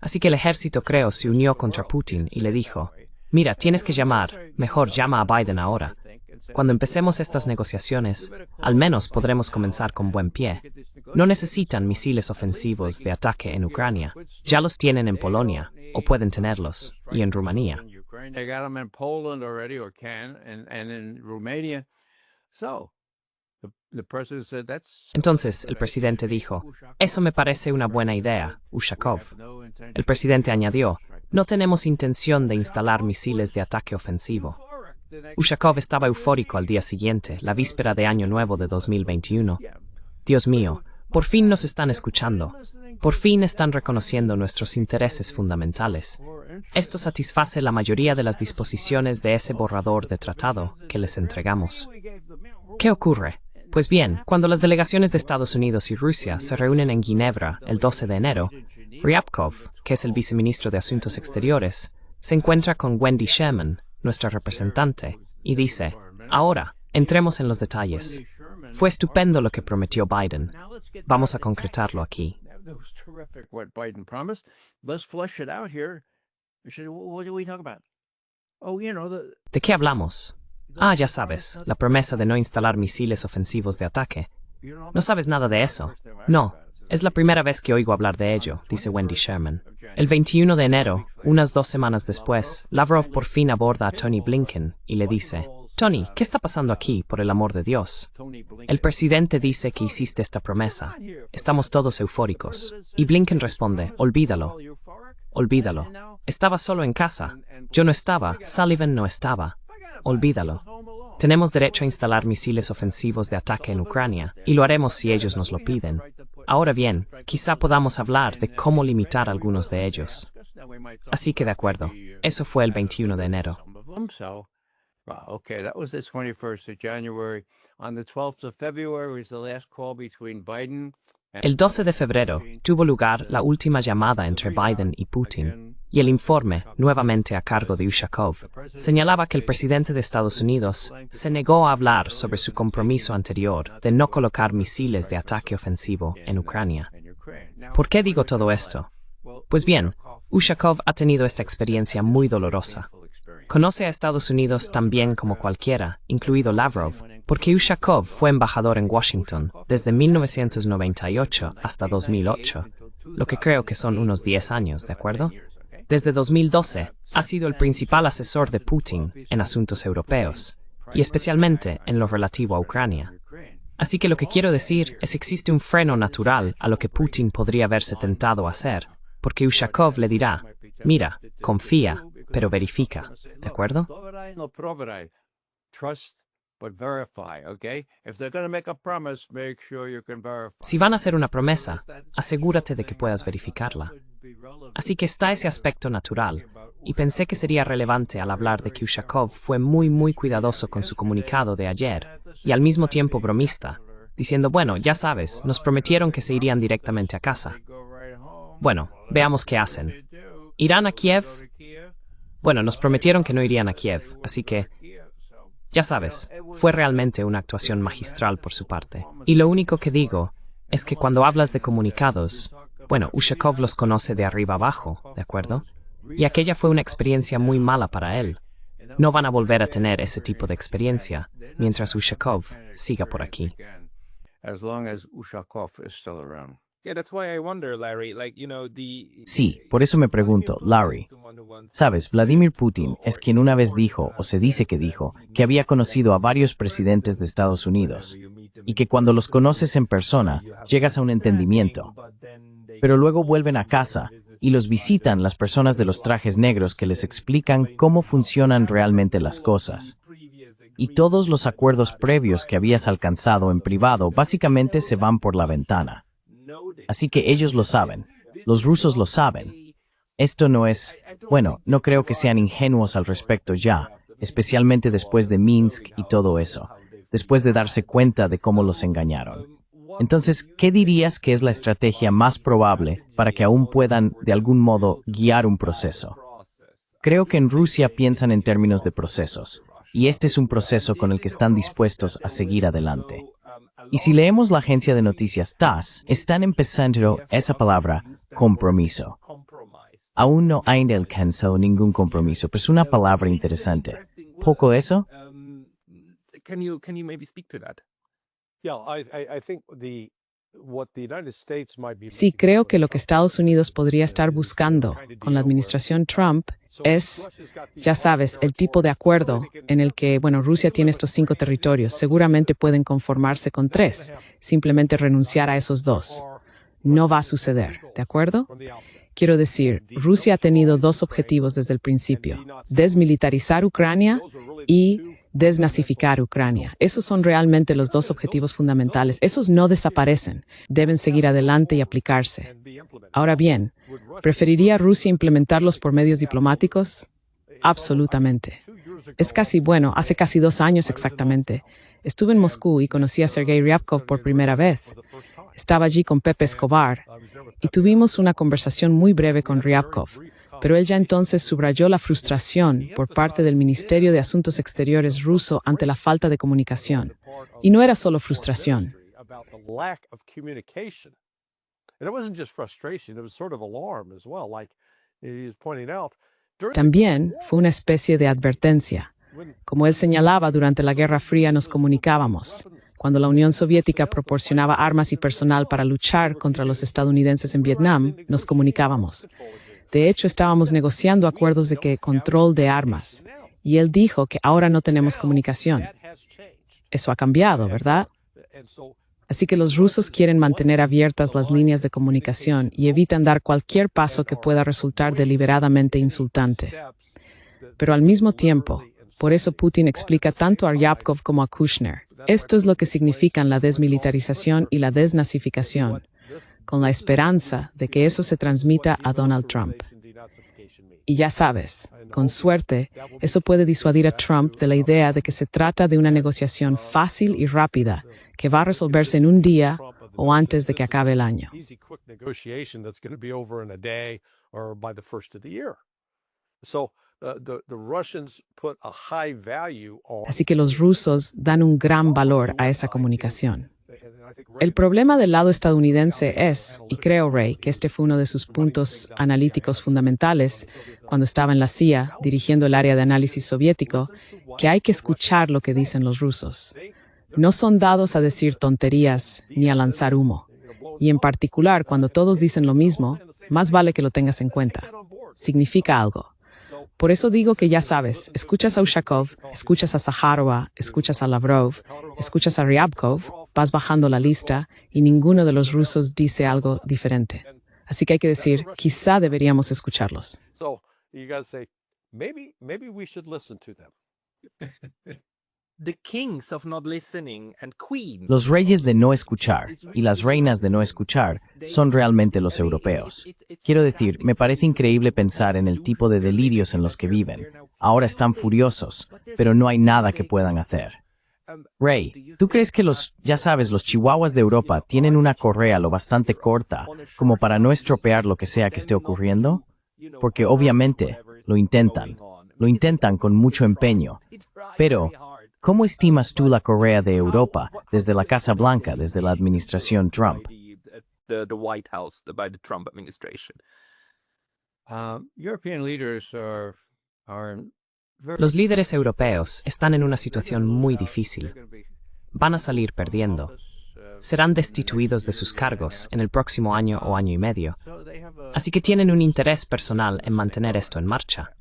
Así que el ejército, creo, se unió contra Putin y le dijo: «Mira, tienes que llamar, mejor llama a Biden ahora. Cuando empecemos estas negociaciones, al menos podremos comenzar con buen pie. No necesitan misiles ofensivos de ataque en Ucrania. Ya los tienen en Polonia, o pueden tenerlos, y en Rumanía». They got them in Poland already, or can, and in Romania. So, the president said that's. Entonces el presidente dijo: «Eso me parece una buena idea, Ushakov». El presidente añadió: «No tenemos intención de instalar misiles de ataque ofensivo». Ushakov estaba eufórico al día siguiente, la víspera de Año Nuevo de 2021. «Dios mío, por fin nos están escuchando. Por fin están reconociendo nuestros intereses fundamentales. Esto satisface la mayoría de las disposiciones de ese borrador de tratado que les entregamos». ¿Qué ocurre? Pues bien, cuando las delegaciones de Estados Unidos y Rusia se reúnen en Ginebra el 12 de enero, Ryabkov, que es el viceministro de Asuntos Exteriores, se encuentra con Wendy Sherman, nuestra representante, y dice: «Ahora, entremos en los detalles. Fue estupendo lo que prometió Biden. Vamos a concretarlo aquí». That was terrific what Biden promised. Let's flesh it out here. I said, what did we talk about? Oh, ¿De qué hablamos? Ah, ya sabes, la promesa de no instalar misiles ofensivos de ataque. ¿No sabes nada de eso? No, es la primera vez que oigo hablar de ello, dice Wendy Sherman. El 21 de enero, unas 2 semanas después, Lavrov por fin aborda a Tony Blinken y le dice: «Tony, ¿qué está pasando aquí, por el amor de Dios? El presidente dice que hiciste esta promesa. Estamos todos eufóricos». Y Blinken responde: «Olvídalo. Olvídalo. Estaba solo en casa. Yo no estaba. Sullivan no estaba. Olvídalo. Tenemos derecho a instalar misiles ofensivos de ataque en Ucrania, y lo haremos si ellos nos lo piden. Ahora bien, quizá podamos hablar de cómo limitar algunos de ellos». Así que de acuerdo. Eso fue el 21 de enero. Okay, that was the 21st of January. On the 12th of February was the last call between Biden and El 12 de febrero tuvo lugar la última llamada entre Biden y Putin, y el informe, nuevamente a cargo de Ushakov, señalaba que el presidente de Estados Unidos se negó a hablar sobre su compromiso anterior de no colocar misiles de ataque ofensivo en Ucrania. ¿Por qué digo todo esto? Pues bien, Ushakov ha tenido esta experiencia muy dolorosa. Conoce a Estados Unidos tan bien como cualquiera, incluido Lavrov, porque Ushakov fue embajador en Washington desde 1998 hasta 2008, lo que creo que son unos 10 años, ¿de acuerdo? Desde 2012 ha sido el principal asesor de Putin en asuntos europeos, y especialmente en lo relativo a Ucrania. Así que lo que quiero decir es que existe un freno natural a lo que Putin podría haberse tentado a hacer, porque Ushakov le dirá: «Mira, confía, pero verifica». ¿De acuerdo? Si van a hacer una promesa, asegúrate de que puedas verificarla. Así que está ese aspecto natural, y pensé que sería relevante al hablar de que Ushakov fue muy cuidadoso con su comunicado de ayer, y al mismo tiempo bromista, diciendo: «Bueno, ya sabes, nos prometieron que se irían directamente a casa». Bueno, veamos qué hacen. ¿Irán a Kiev? Bueno, nos prometieron que no irían a Kiev, así que, ya sabes, fue realmente una actuación magistral por su parte. Y lo único que digo es que cuando hablas de comunicados, bueno, Ushakov los conoce de arriba abajo, ¿de acuerdo? Y aquella fue una experiencia muy mala para él. No van a volver a tener ese tipo de experiencia mientras Ushakov siga por aquí. As long as Ushakov is still around. Yeah, that's why I wonder, Larry. Sí, por eso me pregunto, Larry. Sabes, Vladimir Putin es quien una vez dijo, o se dice que dijo, que había conocido a varios presidentes de Estados Unidos, y que cuando los conoces en persona, llegas a un entendimiento. Pero luego vuelven a casa, y los visitan las personas de los trajes negros que les explican cómo funcionan realmente las cosas. Y todos los acuerdos previos que habías alcanzado en privado básicamente se van por la ventana. Así que ellos lo saben, los rusos lo saben. Esto no es, bueno, no creo que sean ingenuos al respecto ya, especialmente después de Minsk y todo eso, después de darse cuenta de cómo los engañaron. Entonces, ¿qué dirías que es la estrategia más probable para que aún puedan, de algún modo, guiar un proceso? Creo que en Rusia piensan en términos de procesos, y este es un proceso con el que están dispuestos a seguir adelante. Y si leemos la agencia de noticias TASS, están empezando esa palabra, compromiso. Aún no han alcanzado ningún compromiso, pero es una palabra interesante. ¿Poco eso? Can you maybe speak to that? Yeah, I think what the United States might be Sí, looking creo for que lo is que Estados Unidos podría estar buscando con la administración Trump es, ya sabes, el tipo de acuerdo en el que, bueno, Rusia tiene estos 5 territorios. Seguramente pueden conformarse con 3, simplemente renunciar a esos 2. No va a suceder, ¿de acuerdo? Quiero decir, Rusia ha tenido 2 objetivos desde el principio: desmilitarizar Ucrania y desnazificar Ucrania. Esos son realmente los 2 objetivos fundamentales. Esos no desaparecen, deben seguir adelante y aplicarse. Ahora bien, ¿preferiría Rusia implementarlos por medios diplomáticos? Absolutamente. Es casi, bueno, hace casi 2 años exactamente. Estuve en Moscú y conocí a Sergei Ryabkov por primera vez. Estaba allí con Pepe Escobar y tuvimos una conversación muy breve con Ryabkov, pero él ya entonces subrayó la frustración por parte del Ministerio de Asuntos Exteriores ruso ante la falta de comunicación. Y no era solo frustración. También fue una especie de advertencia. Como él señalaba, durante la Guerra Fría nos comunicábamos. Cuando la Unión Soviética proporcionaba armas y personal para luchar contra los estadounidenses en Vietnam, nos comunicábamos. De hecho, estábamos negociando acuerdos de control de armas. Y él dijo que ahora no tenemos comunicación. Eso ha cambiado, ¿verdad? Así que los rusos quieren mantener abiertas las líneas de comunicación y evitan dar cualquier paso que pueda resultar deliberadamente insultante. Pero al mismo tiempo, por eso Putin explica tanto a Ryabkov como a Kushner. Esto es lo que significan la desmilitarización y la desnazificación, con la esperanza de que eso se transmita a Donald Trump. Y ya sabes, con suerte, eso puede disuadir a Trump de la idea de que se trata de una negociación fácil y rápida que va a resolverse en un día o antes de que acabe el año. Así que los rusos dan un gran valor a esa comunicación. El problema del lado estadounidense es, y creo, Ray, que este fue uno de sus puntos analíticos fundamentales cuando estaba en la CIA dirigiendo el área de análisis soviético, que hay que escuchar lo que dicen los rusos. No son dados a decir tonterías ni a lanzar humo. Y en particular, cuando todos dicen lo mismo, más vale que lo tengas en cuenta. Significa algo. Por eso digo que ya sabes, escuchas a Ushakov, escuchas a Zaharova, escuchas a Lavrov, escuchas a Ryabkov, vas bajando la lista y ninguno de los rusos dice algo diferente. Así que hay que decir, quizá deberíamos escucharlos. The kings of not listening and queens. Los reyes de no escuchar y las reinas de no escuchar son realmente los europeos. Quiero decir, me parece increíble pensar en el tipo de delirios en los que viven. Ahora están furiosos, pero no hay nada que puedan hacer. Ray, ¿tú crees que ya sabes, los chihuahuas de Europa tienen una correa lo bastante corta como para no estropear lo que sea que esté ocurriendo? Porque obviamente lo intentan. Lo intentan con mucho empeño. Pero, ¿cómo estimas tú la Corea de Europa desde la Casa Blanca, desde la administración Trump? European leaders are in Los líderes europeos están en una situación muy difícil. Van a salir perdiendo. Serán destituidos de sus cargos en el próximo año o año y medio. Así que tienen un interés personal en mantener esto en marcha.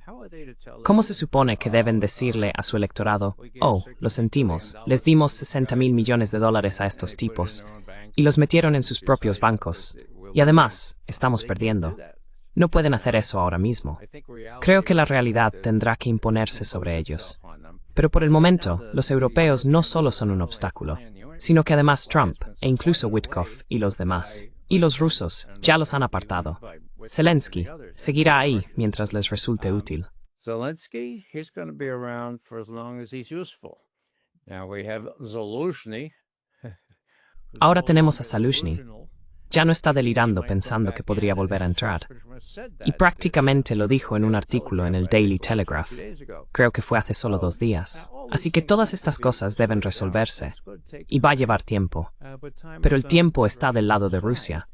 ¿Cómo se supone que deben decirle a su electorado, oh, lo sentimos, les dimos $60,000 millones a estos tipos y los metieron en sus propios bancos y además estamos perdiendo? No pueden hacer eso ahora mismo. Creo que la realidad tendrá que imponerse sobre ellos. Pero por el momento, los europeos no solo son un obstáculo, sino que además Trump, e incluso Witkoff y los demás, y los rusos, ya los han apartado. Zelensky seguirá ahí mientras les resulte útil. Zelensky, he's going to be around for as long as he's useful. Now we have Zaluzhny. Ahora tenemos a Zaluzhny. Ya no está delirando pensando que podría volver a entrar. Y prácticamente lo dijo en un artículo en el Daily Telegraph. Creo que fue hace solo 2 días. Así que todas estas cosas deben resolverse. Y va a llevar tiempo. Pero el tiempo está del lado de Rusia.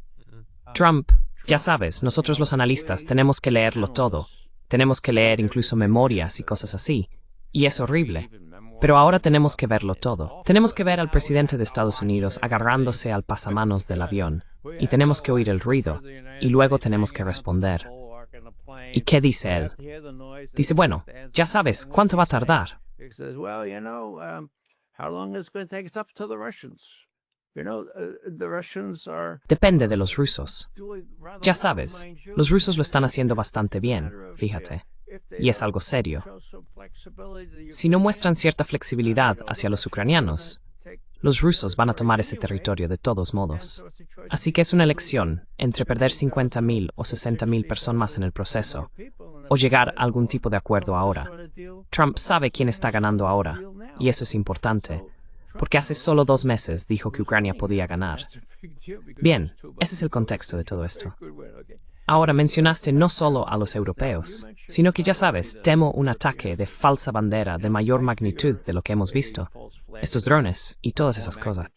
Trump, ya sabes, nosotros los analistas tenemos que leerlo todo. Tenemos que leer incluso memorias y cosas así. Y es horrible. Pero ahora tenemos que verlo todo. Tenemos que ver al presidente de Estados Unidos agarrándose al pasamanos del avión. Y tenemos que oír el ruido. Y luego tenemos que responder. ¿Y qué dice él? Dice, bueno, ya sabes, ¿cuánto va a tardar? Depende de los rusos. Ya sabes, los rusos lo están haciendo bastante bien, fíjate. Y es algo serio. Si no muestran cierta flexibilidad hacia los ucranianos, los rusos van a tomar ese territorio de todos modos. Así que es una elección entre perder 50,000 o 60,000 personas más en el proceso, o llegar a algún tipo de acuerdo ahora. Trump sabe quién está ganando ahora, y eso es importante, porque hace solo 2 meses dijo que Ucrania podía ganar. Bien, ese es el contexto de todo esto. Ahora mencionaste no solo a los europeos, sino que ya sabes, temo un ataque de falsa bandera de mayor magnitud de lo que hemos visto. Estos drones y todas esas cosas.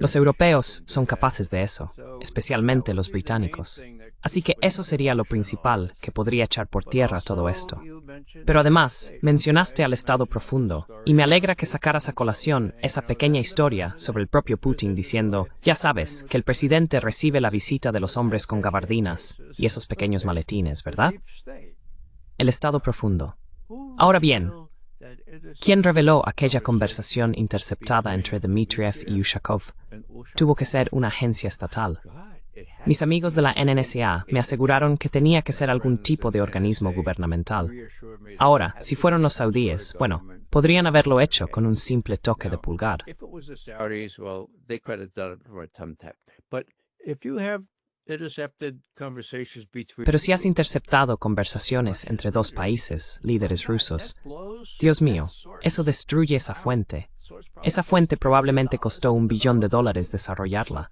Los europeos son capaces de eso, especialmente los británicos. Así que eso sería lo principal que podría echar por tierra todo esto. Pero además, mencionaste al Estado profundo, y me alegra que sacaras a colación esa pequeña historia sobre el propio Putin diciendo, ya sabes, que el presidente recibe la visita de los hombres con gabardinas y esos pequeños maletines, ¿verdad? El Estado profundo. Ahora bien, ¿quién reveló aquella conversación interceptada entre Dmitriev y Ushakov? Tuvo que ser una agencia estatal. Mis amigos de la NNSA me aseguraron que tenía que ser algún tipo de organismo gubernamental. Ahora, si fueron los saudíes, bueno, podrían haberlo hecho con un simple toque de pulgar. Pero si has interceptado conversaciones entre 2 países, líderes rusos, Dios mío, eso destruye esa fuente. Esa fuente probablemente costó $1 billón desarrollarla.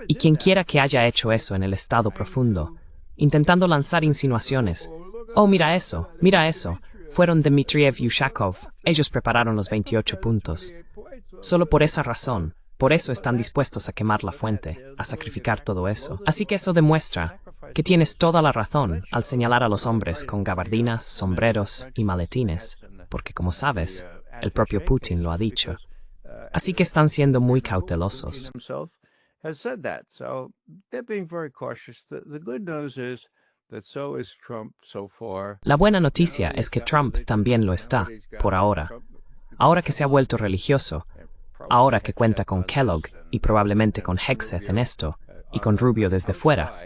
Y quien quiera que haya hecho eso en el Estado profundo, intentando lanzar insinuaciones, oh, mira eso, fueron Dmitriev y Ushakov, ellos prepararon los 28 puntos. Solo por esa razón, por eso están dispuestos a quemar la fuente, a sacrificar todo eso. Así que eso demuestra que tienes toda la razón al señalar a los hombres con gabardinas, sombreros y maletines, porque como sabes, el propio Putin lo ha dicho. Así que están siendo muy cautelosos. Has said that, so they're being very cautious. The good news is that so is Trump so far. La buena noticia es que Trump también lo está, por ahora. Ahora que se ha vuelto religioso, ahora que cuenta con Kellogg y probablemente con Hegseth en esto, y con Rubio desde fuera.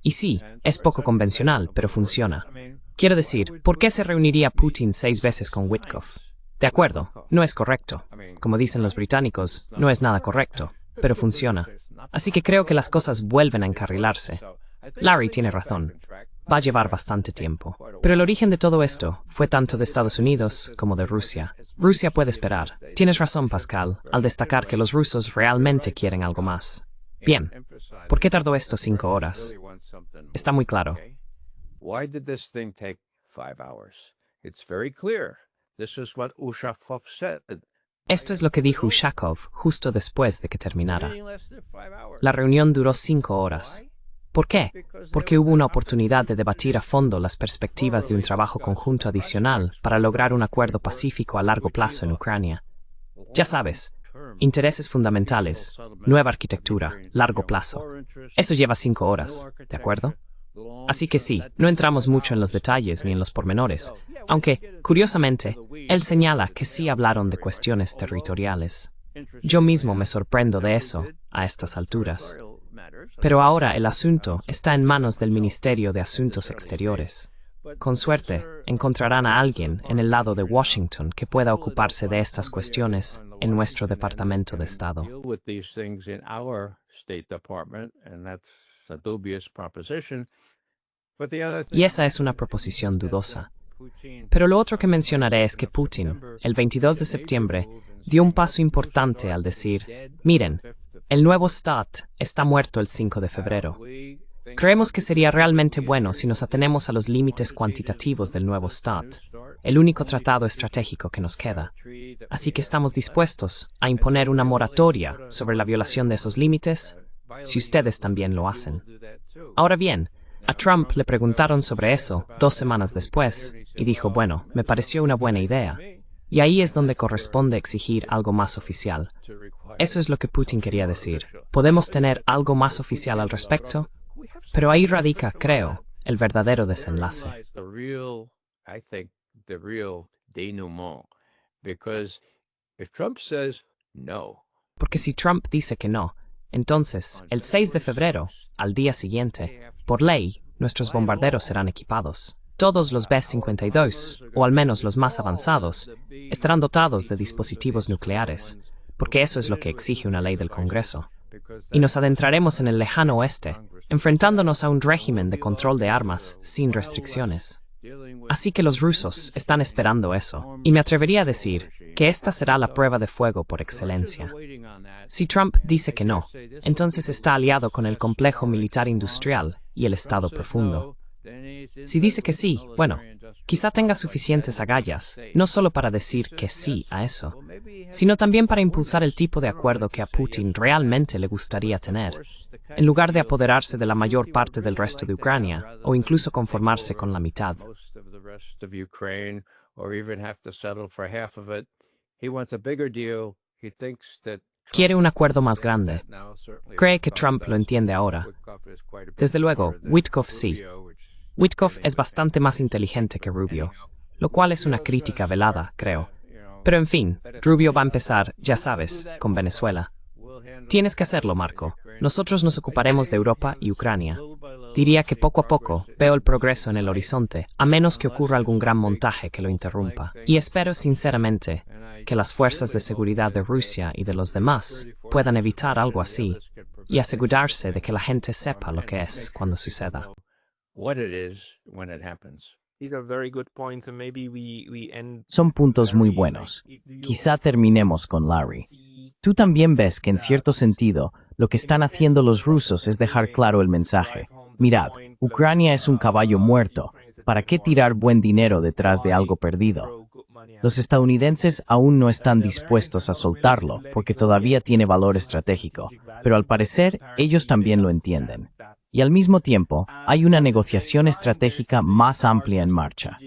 Y sí, es poco convencional, pero funciona. Quiero decir, ¿por qué se reuniría Putin 6 veces con Witkoff? De acuerdo, no es correcto. Como dicen los británicos, no es nada correcto, pero funciona. Así que creo que las cosas vuelven a encarrilarse. Larry tiene razón. Va a llevar bastante tiempo. Pero el origen de todo esto fue tanto de Estados Unidos como de Rusia. Rusia puede esperar. Tienes razón, Pascal, al destacar que los rusos realmente quieren algo más. Bien, ¿por qué tardó esto 5 horas? Está muy claro. Why did this thing take 5 hours? It's very clear. This is what Ushakov said. Esto es lo que dijo Ushakov justo después de que terminara. Meeting lasted 5 hours. La reunión duró 5 horas. ¿Por qué? Porque hubo una oportunidad de debatir a fondo las perspectivas de un trabajo conjunto adicional para lograr un acuerdo pacífico a largo plazo en Ucrania. Ya sabes, intereses fundamentales, nueva arquitectura, largo plazo. Eso lleva 5 horas, ¿de acuerdo? Así que sí, no entramos mucho en los detalles ni en los pormenores, aunque, curiosamente, él señala que sí hablaron de cuestiones territoriales. Yo mismo me sorprendo de eso a estas alturas. Pero ahora el asunto está en manos del Ministerio de Asuntos Exteriores. Con suerte, encontrarán a alguien en el lado de Washington que pueda ocuparse de estas cuestiones en nuestro Departamento de Estado. Deal with these things in our State Department, and that's a dubious proposition. But the other thing Y esa es una proposición dudosa. Pero lo otro que mencionaré es que Putin, el 22 de septiembre, dio un paso importante al decir, miren, el nuevo START está muerto el 5 de febrero. Creemos que sería realmente bueno si nos atenemos a los límites cuantitativos del nuevo START, el único tratado estratégico que nos queda. Así que estamos dispuestos a imponer una moratoria sobre la violación de esos límites, si ustedes también lo hacen. Ahora bien, a Trump le preguntaron sobre eso 2 semanas después, y dijo, bueno, me pareció una buena idea. Y ahí es donde corresponde exigir algo más oficial. Eso es lo que Putin quería decir. ¿Podemos tener algo más oficial al respecto? Pero ahí radica, creo, el verdadero desenlace. the real, I think, the real denouement. Because if Trump says no, Porque si Trump dice que no, entonces, el 6 de febrero, al día siguiente, por ley, nuestros bombarderos serán equipados. Todos los B-52, o al menos los más avanzados, estarán dotados de dispositivos nucleares, porque eso es lo que exige una ley del Congreso. Y nos adentraremos en el lejano oeste, enfrentándonos a un régimen de control de armas sin restricciones. Así que los rusos están esperando eso, y me atrevería a decir que esta será la prueba de fuego por excelencia. Si Trump dice que no, entonces está aliado con el complejo militar industrial y el Estado profundo. Si dice que sí, bueno, quizá tenga suficientes agallas, no solo para decir que sí a eso, sino también para impulsar el tipo de acuerdo que a Putin realmente le gustaría tener, en lugar de apoderarse de la mayor parte del resto de Ucrania, o incluso conformarse con la mitad. most of the rest of Ukraine, or even have to settle for half of it. He wants a bigger deal. He thinks that Quiere un acuerdo más grande. Cree que Trump lo entiende ahora. Desde luego, Witkoff sí. Witkoff es bastante más inteligente que Rubio, lo cual es una crítica velada, creo. Pero en fin, Rubio va a empezar, ya sabes, con Venezuela. Tienes que hacerlo, Marco. Nosotros nos ocuparemos de Europa y Ucrania. Diría que poco a poco veo el progreso en el horizonte, a menos que ocurra algún gran montaje que lo interrumpa. Y espero sinceramente que las fuerzas de seguridad de Rusia y de los demás puedan evitar algo así y asegurarse de que la gente sepa lo que es cuando suceda. what it is when it happens. These are very good points, and maybe we end. Son puntos muy buenos. Quizá terminemos con Larry. Tú también ves que en cierto sentido, lo que están haciendo los rusos es dejar claro el mensaje. Mirad, Ucrania es un caballo muerto. ¿Para qué tirar buen dinero detrás de algo perdido? Los estadounidenses aún no están dispuestos a soltarlo porque todavía tiene valor estratégico, pero al parecer ellos también lo entienden. Y al mismo tiempo, hay una negociación estratégica más amplia en marcha.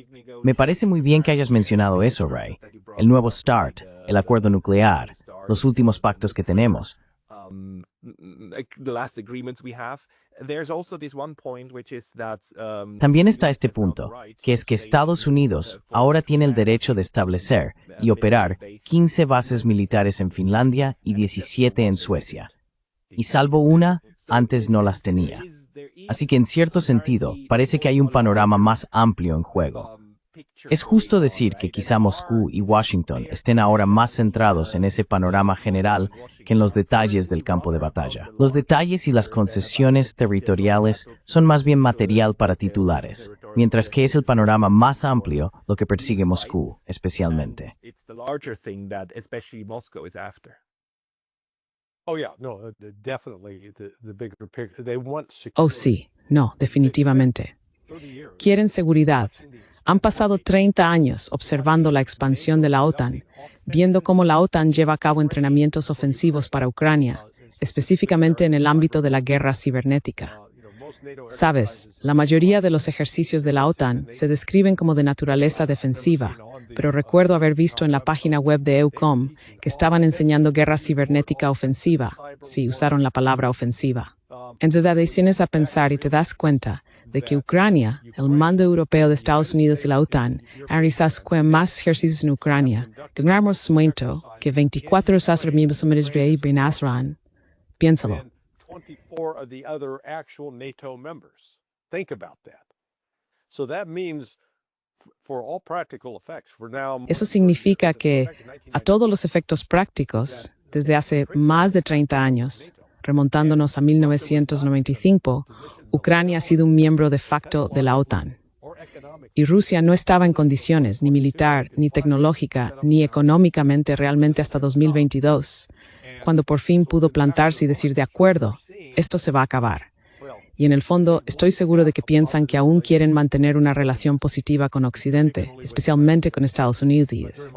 Me parece muy bien que hayas mencionado eso, Ray. El nuevo START, el acuerdo nuclear, los últimos pactos que tenemos. Like the last agreements we have. There's also this one point which is that También está este punto, que es que Estados Unidos ahora tiene el derecho de establecer y operar 15 bases militares en Finlandia y 17 en Suecia. Y salvo una, antes no las tenía. Así que en cierto sentido, parece que hay un panorama más amplio en juego. Es justo decir que quizá Moscú y Washington estén ahora más centrados en ese panorama general que en los detalles del campo de batalla. Los detalles y las concesiones territoriales son más bien material para titulares, mientras que es el panorama más amplio lo que persigue Moscú, especialmente. it's the larger thing that especially Moscow is after. Oh yeah, no, definitely the bigger picture. They want Oh, security. sí, no, definitivamente. 30 years. Quieren seguridad. Han pasado 30 años observando la expansión de la OTAN, viendo cómo la OTAN lleva a cabo entrenamientos ofensivos para Ucrania, específicamente en el ámbito de la guerra cibernética. Sabes, la mayoría de los ejercicios de la OTAN se describen como de naturaleza defensiva, pero recuerdo haber visto en la página web de EUCOM que estaban enseñando guerra cibernética ofensiva, si usaron la palabra ofensiva. Entonces te detienes a pensar y te das cuenta de que Ucrania, el mando europeo de Estados Unidos y la OTAN, han realizado más ejercicios en Ucrania, de gran momento que 24 Estados Unidos y Nasran. Piénsalo. Than 24 of the other actual NATO members. Think about that. So that means, for all practical effects, for now. Eso significa que, a todos los efectos prácticos, desde hace más de 30 años, remontándonos a 1995, Ucrania ha sido un miembro de facto de la OTAN. Y Rusia no estaba en condiciones, ni militar, ni tecnológica, ni económicamente realmente hasta 2022, cuando por fin pudo plantarse y decir de acuerdo, esto se va a acabar. Y en el fondo, estoy seguro de que piensan que aún quieren mantener una relación positiva con Occidente, especialmente con Estados Unidos.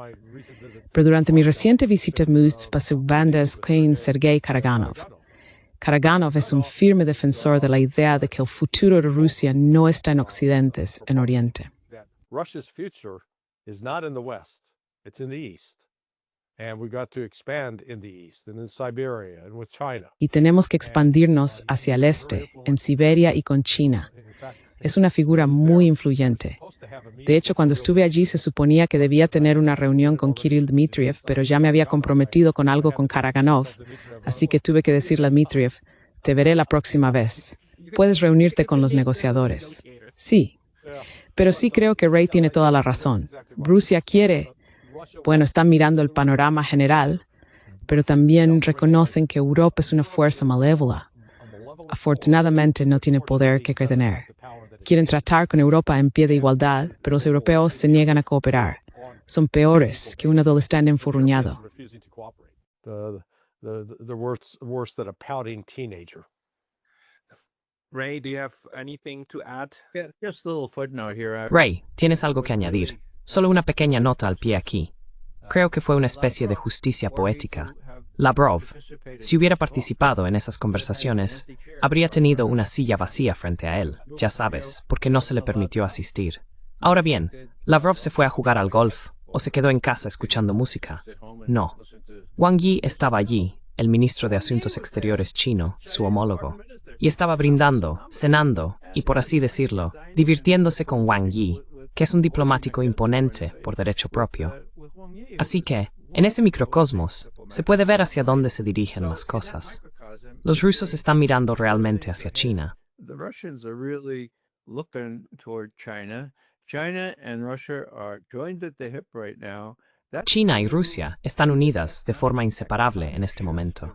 Pero durante mi reciente visita a Minsk pasé bandas con Sergei Karaganov. Karaganov es un firme defensor de la idea de que el futuro de Rusia no está en Occidente, en Oriente. Russia's future is not in the West, it's in the East. And we got to expand in the East and in Siberia and with China. Y tenemos que expandirnos hacia el este, en Siberia y con China. Es una figura muy influyente. De hecho, cuando estuve allí se suponía que debía tener una reunión con Kirill Dmitriev, pero ya me había comprometido con algo con Karaganov, así que tuve que decirle a Dmitriev, te veré la próxima vez. Puedes reunirte con los negociadores. Sí, pero sí creo que Ray tiene toda la razón. Rusia quiere, bueno, están mirando el panorama general, pero también reconocen que Europa es una fuerza malévola. Afortunadamente no tiene poder que tener. Quieren tratar con Europa en pie de igualdad, pero los europeos se niegan a cooperar. Son peores que un adolescente enfurruñado. The worse than a pouting teenager. Ray, do you have anything to add? Yeah, just a little footnote here. Ray, ¿tienes algo que añadir? Solo una pequeña nota al pie aquí. Creo que fue una especie de justicia poética. Lavrov, si hubiera participado en esas conversaciones, habría tenido una silla vacía frente a él, ya sabes, porque no se le permitió asistir. Ahora bien, Lavrov se fue a jugar al golf, o se quedó en casa escuchando música. No. Wang Yi estaba allí, el ministro de Asuntos Exteriores chino, su homólogo, y estaba brindando, cenando, y por así decirlo, divirtiéndose con Wang Yi, que es un diplomático imponente por derecho propio. Así que, en ese microcosmos, se puede ver hacia dónde se dirigen las cosas. Los rusos están mirando realmente hacia China. The Russians are really looking toward China. China and Russia are joined at the hip right now. China y Rusia están unidas de forma inseparable en este momento.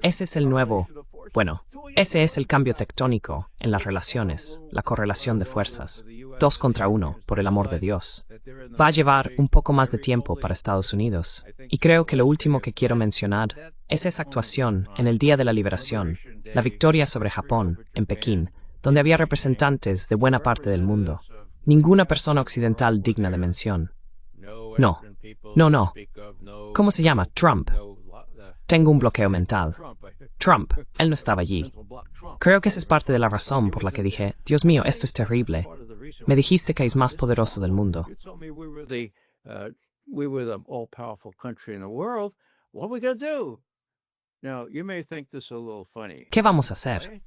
Ese es el nuevo, bueno, ese es el cambio tectónico en las relaciones, la correlación de fuerzas. 2 contra 1, por el amor de Dios. Va a llevar un poco más de tiempo para Estados Unidos, y creo que lo último que quiero mencionar es esa actuación en el Día de la Liberación, la victoria sobre Japón, en Pekín, donde había representantes de buena parte del mundo. Ninguna persona occidental digna de mención. No. ¿Cómo se llama? Trump. Tengo un bloqueo mental. Trump, él no estaba allí. Creo que esa es parte de la razón por la que dije, Dios mío, esto es terrible. Me dijiste que es más poderoso del mundo. We were the all-powerful country in the world. What are we going to do? Now, you may think this is a little funny. ¿Qué vamos a hacer?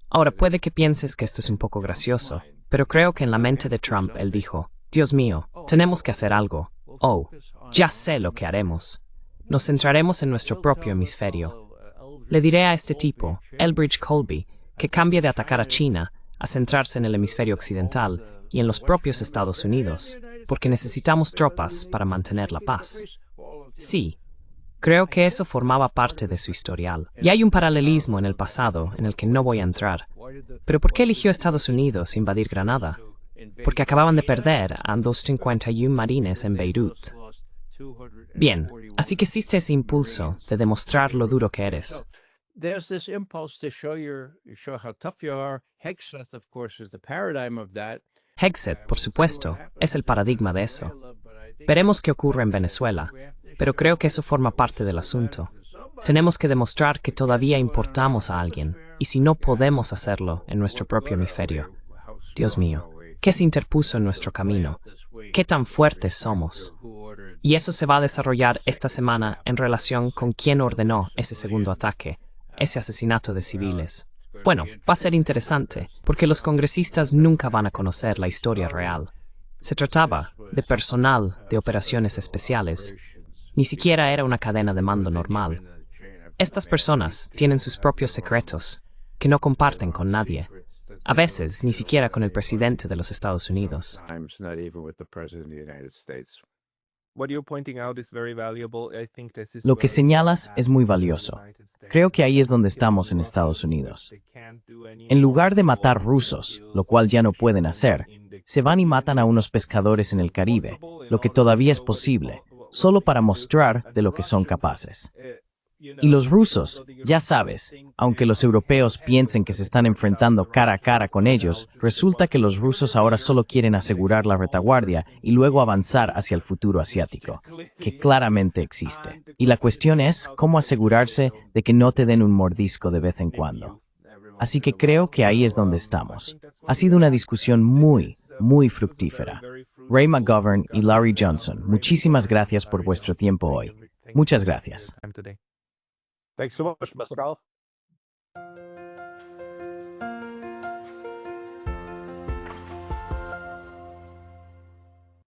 Ahora puede que pienses que esto es un poco gracioso, pero creo que en la mente de Trump él dijo, Dios mío, tenemos que hacer algo. Oh, ya sé lo que haremos. Nos centraremos en nuestro propio hemisferio. Le diré a este tipo, Elbridge Colby, que cambie de atacar a China a centrarse en el hemisferio occidental y en los propios Estados Unidos, porque necesitamos tropas para mantener la paz. Sí, creo que eso formaba parte de su historial. Y hay un paralelismo en el pasado en el que no voy a entrar. Pero ¿por qué eligió Estados Unidos invadir Granada? Porque acababan de perder a 251 marines en Beirut. Bien, así que existe ese impulso de demostrar lo duro que eres. There's this impulse to show how tough you are. Hegseth, of course, is the paradigm of that. Hegseth, por supuesto, es el paradigma de eso. Veremos qué ocurre en Venezuela, pero creo que eso forma parte del asunto. Tenemos que demostrar que todavía importamos a alguien, y si no podemos hacerlo en nuestro propio hemisferio. Dios mío, ¿qué se interpuso en nuestro camino? ¿Qué tan fuertes somos? Y eso se va a desarrollar esta semana en relación con quién ordenó ese segundo ataque, ese asesinato de civiles. Bueno, va a ser interesante, porque los congresistas nunca van a conocer la historia real. Se trataba de personal de operaciones especiales. Ni siquiera era una cadena de mando normal. Estas personas tienen sus propios secretos, que no comparten con nadie. A veces, ni siquiera con el presidente de los Estados Unidos. Not even with the president of the United States. What you're pointing out is very valuable. I think this is Lo que where señalas es muy valioso. Creo que ahí es donde estamos en Estados Unidos. En lugar de matar rusos, lo cual ya no pueden hacer, se van y matan a unos pescadores en el Caribe, lo que todavía es posible, solo para mostrar de lo que son capaces. Y los rusos, ya sabes, aunque los europeos piensen que se están enfrentando cara a cara con ellos, resulta que los rusos ahora solo quieren asegurar la retaguardia y luego avanzar hacia el futuro asiático, que claramente existe. Y la cuestión es cómo asegurarse de que no te den un mordisco de vez en cuando. Así que creo que ahí es donde estamos. Ha sido una discusión muy fructífera. Ray McGovern y Larry Johnson, muchísimas gracias por vuestro tiempo hoy. Muchas gracias. Thanks so much, Mr. Golf.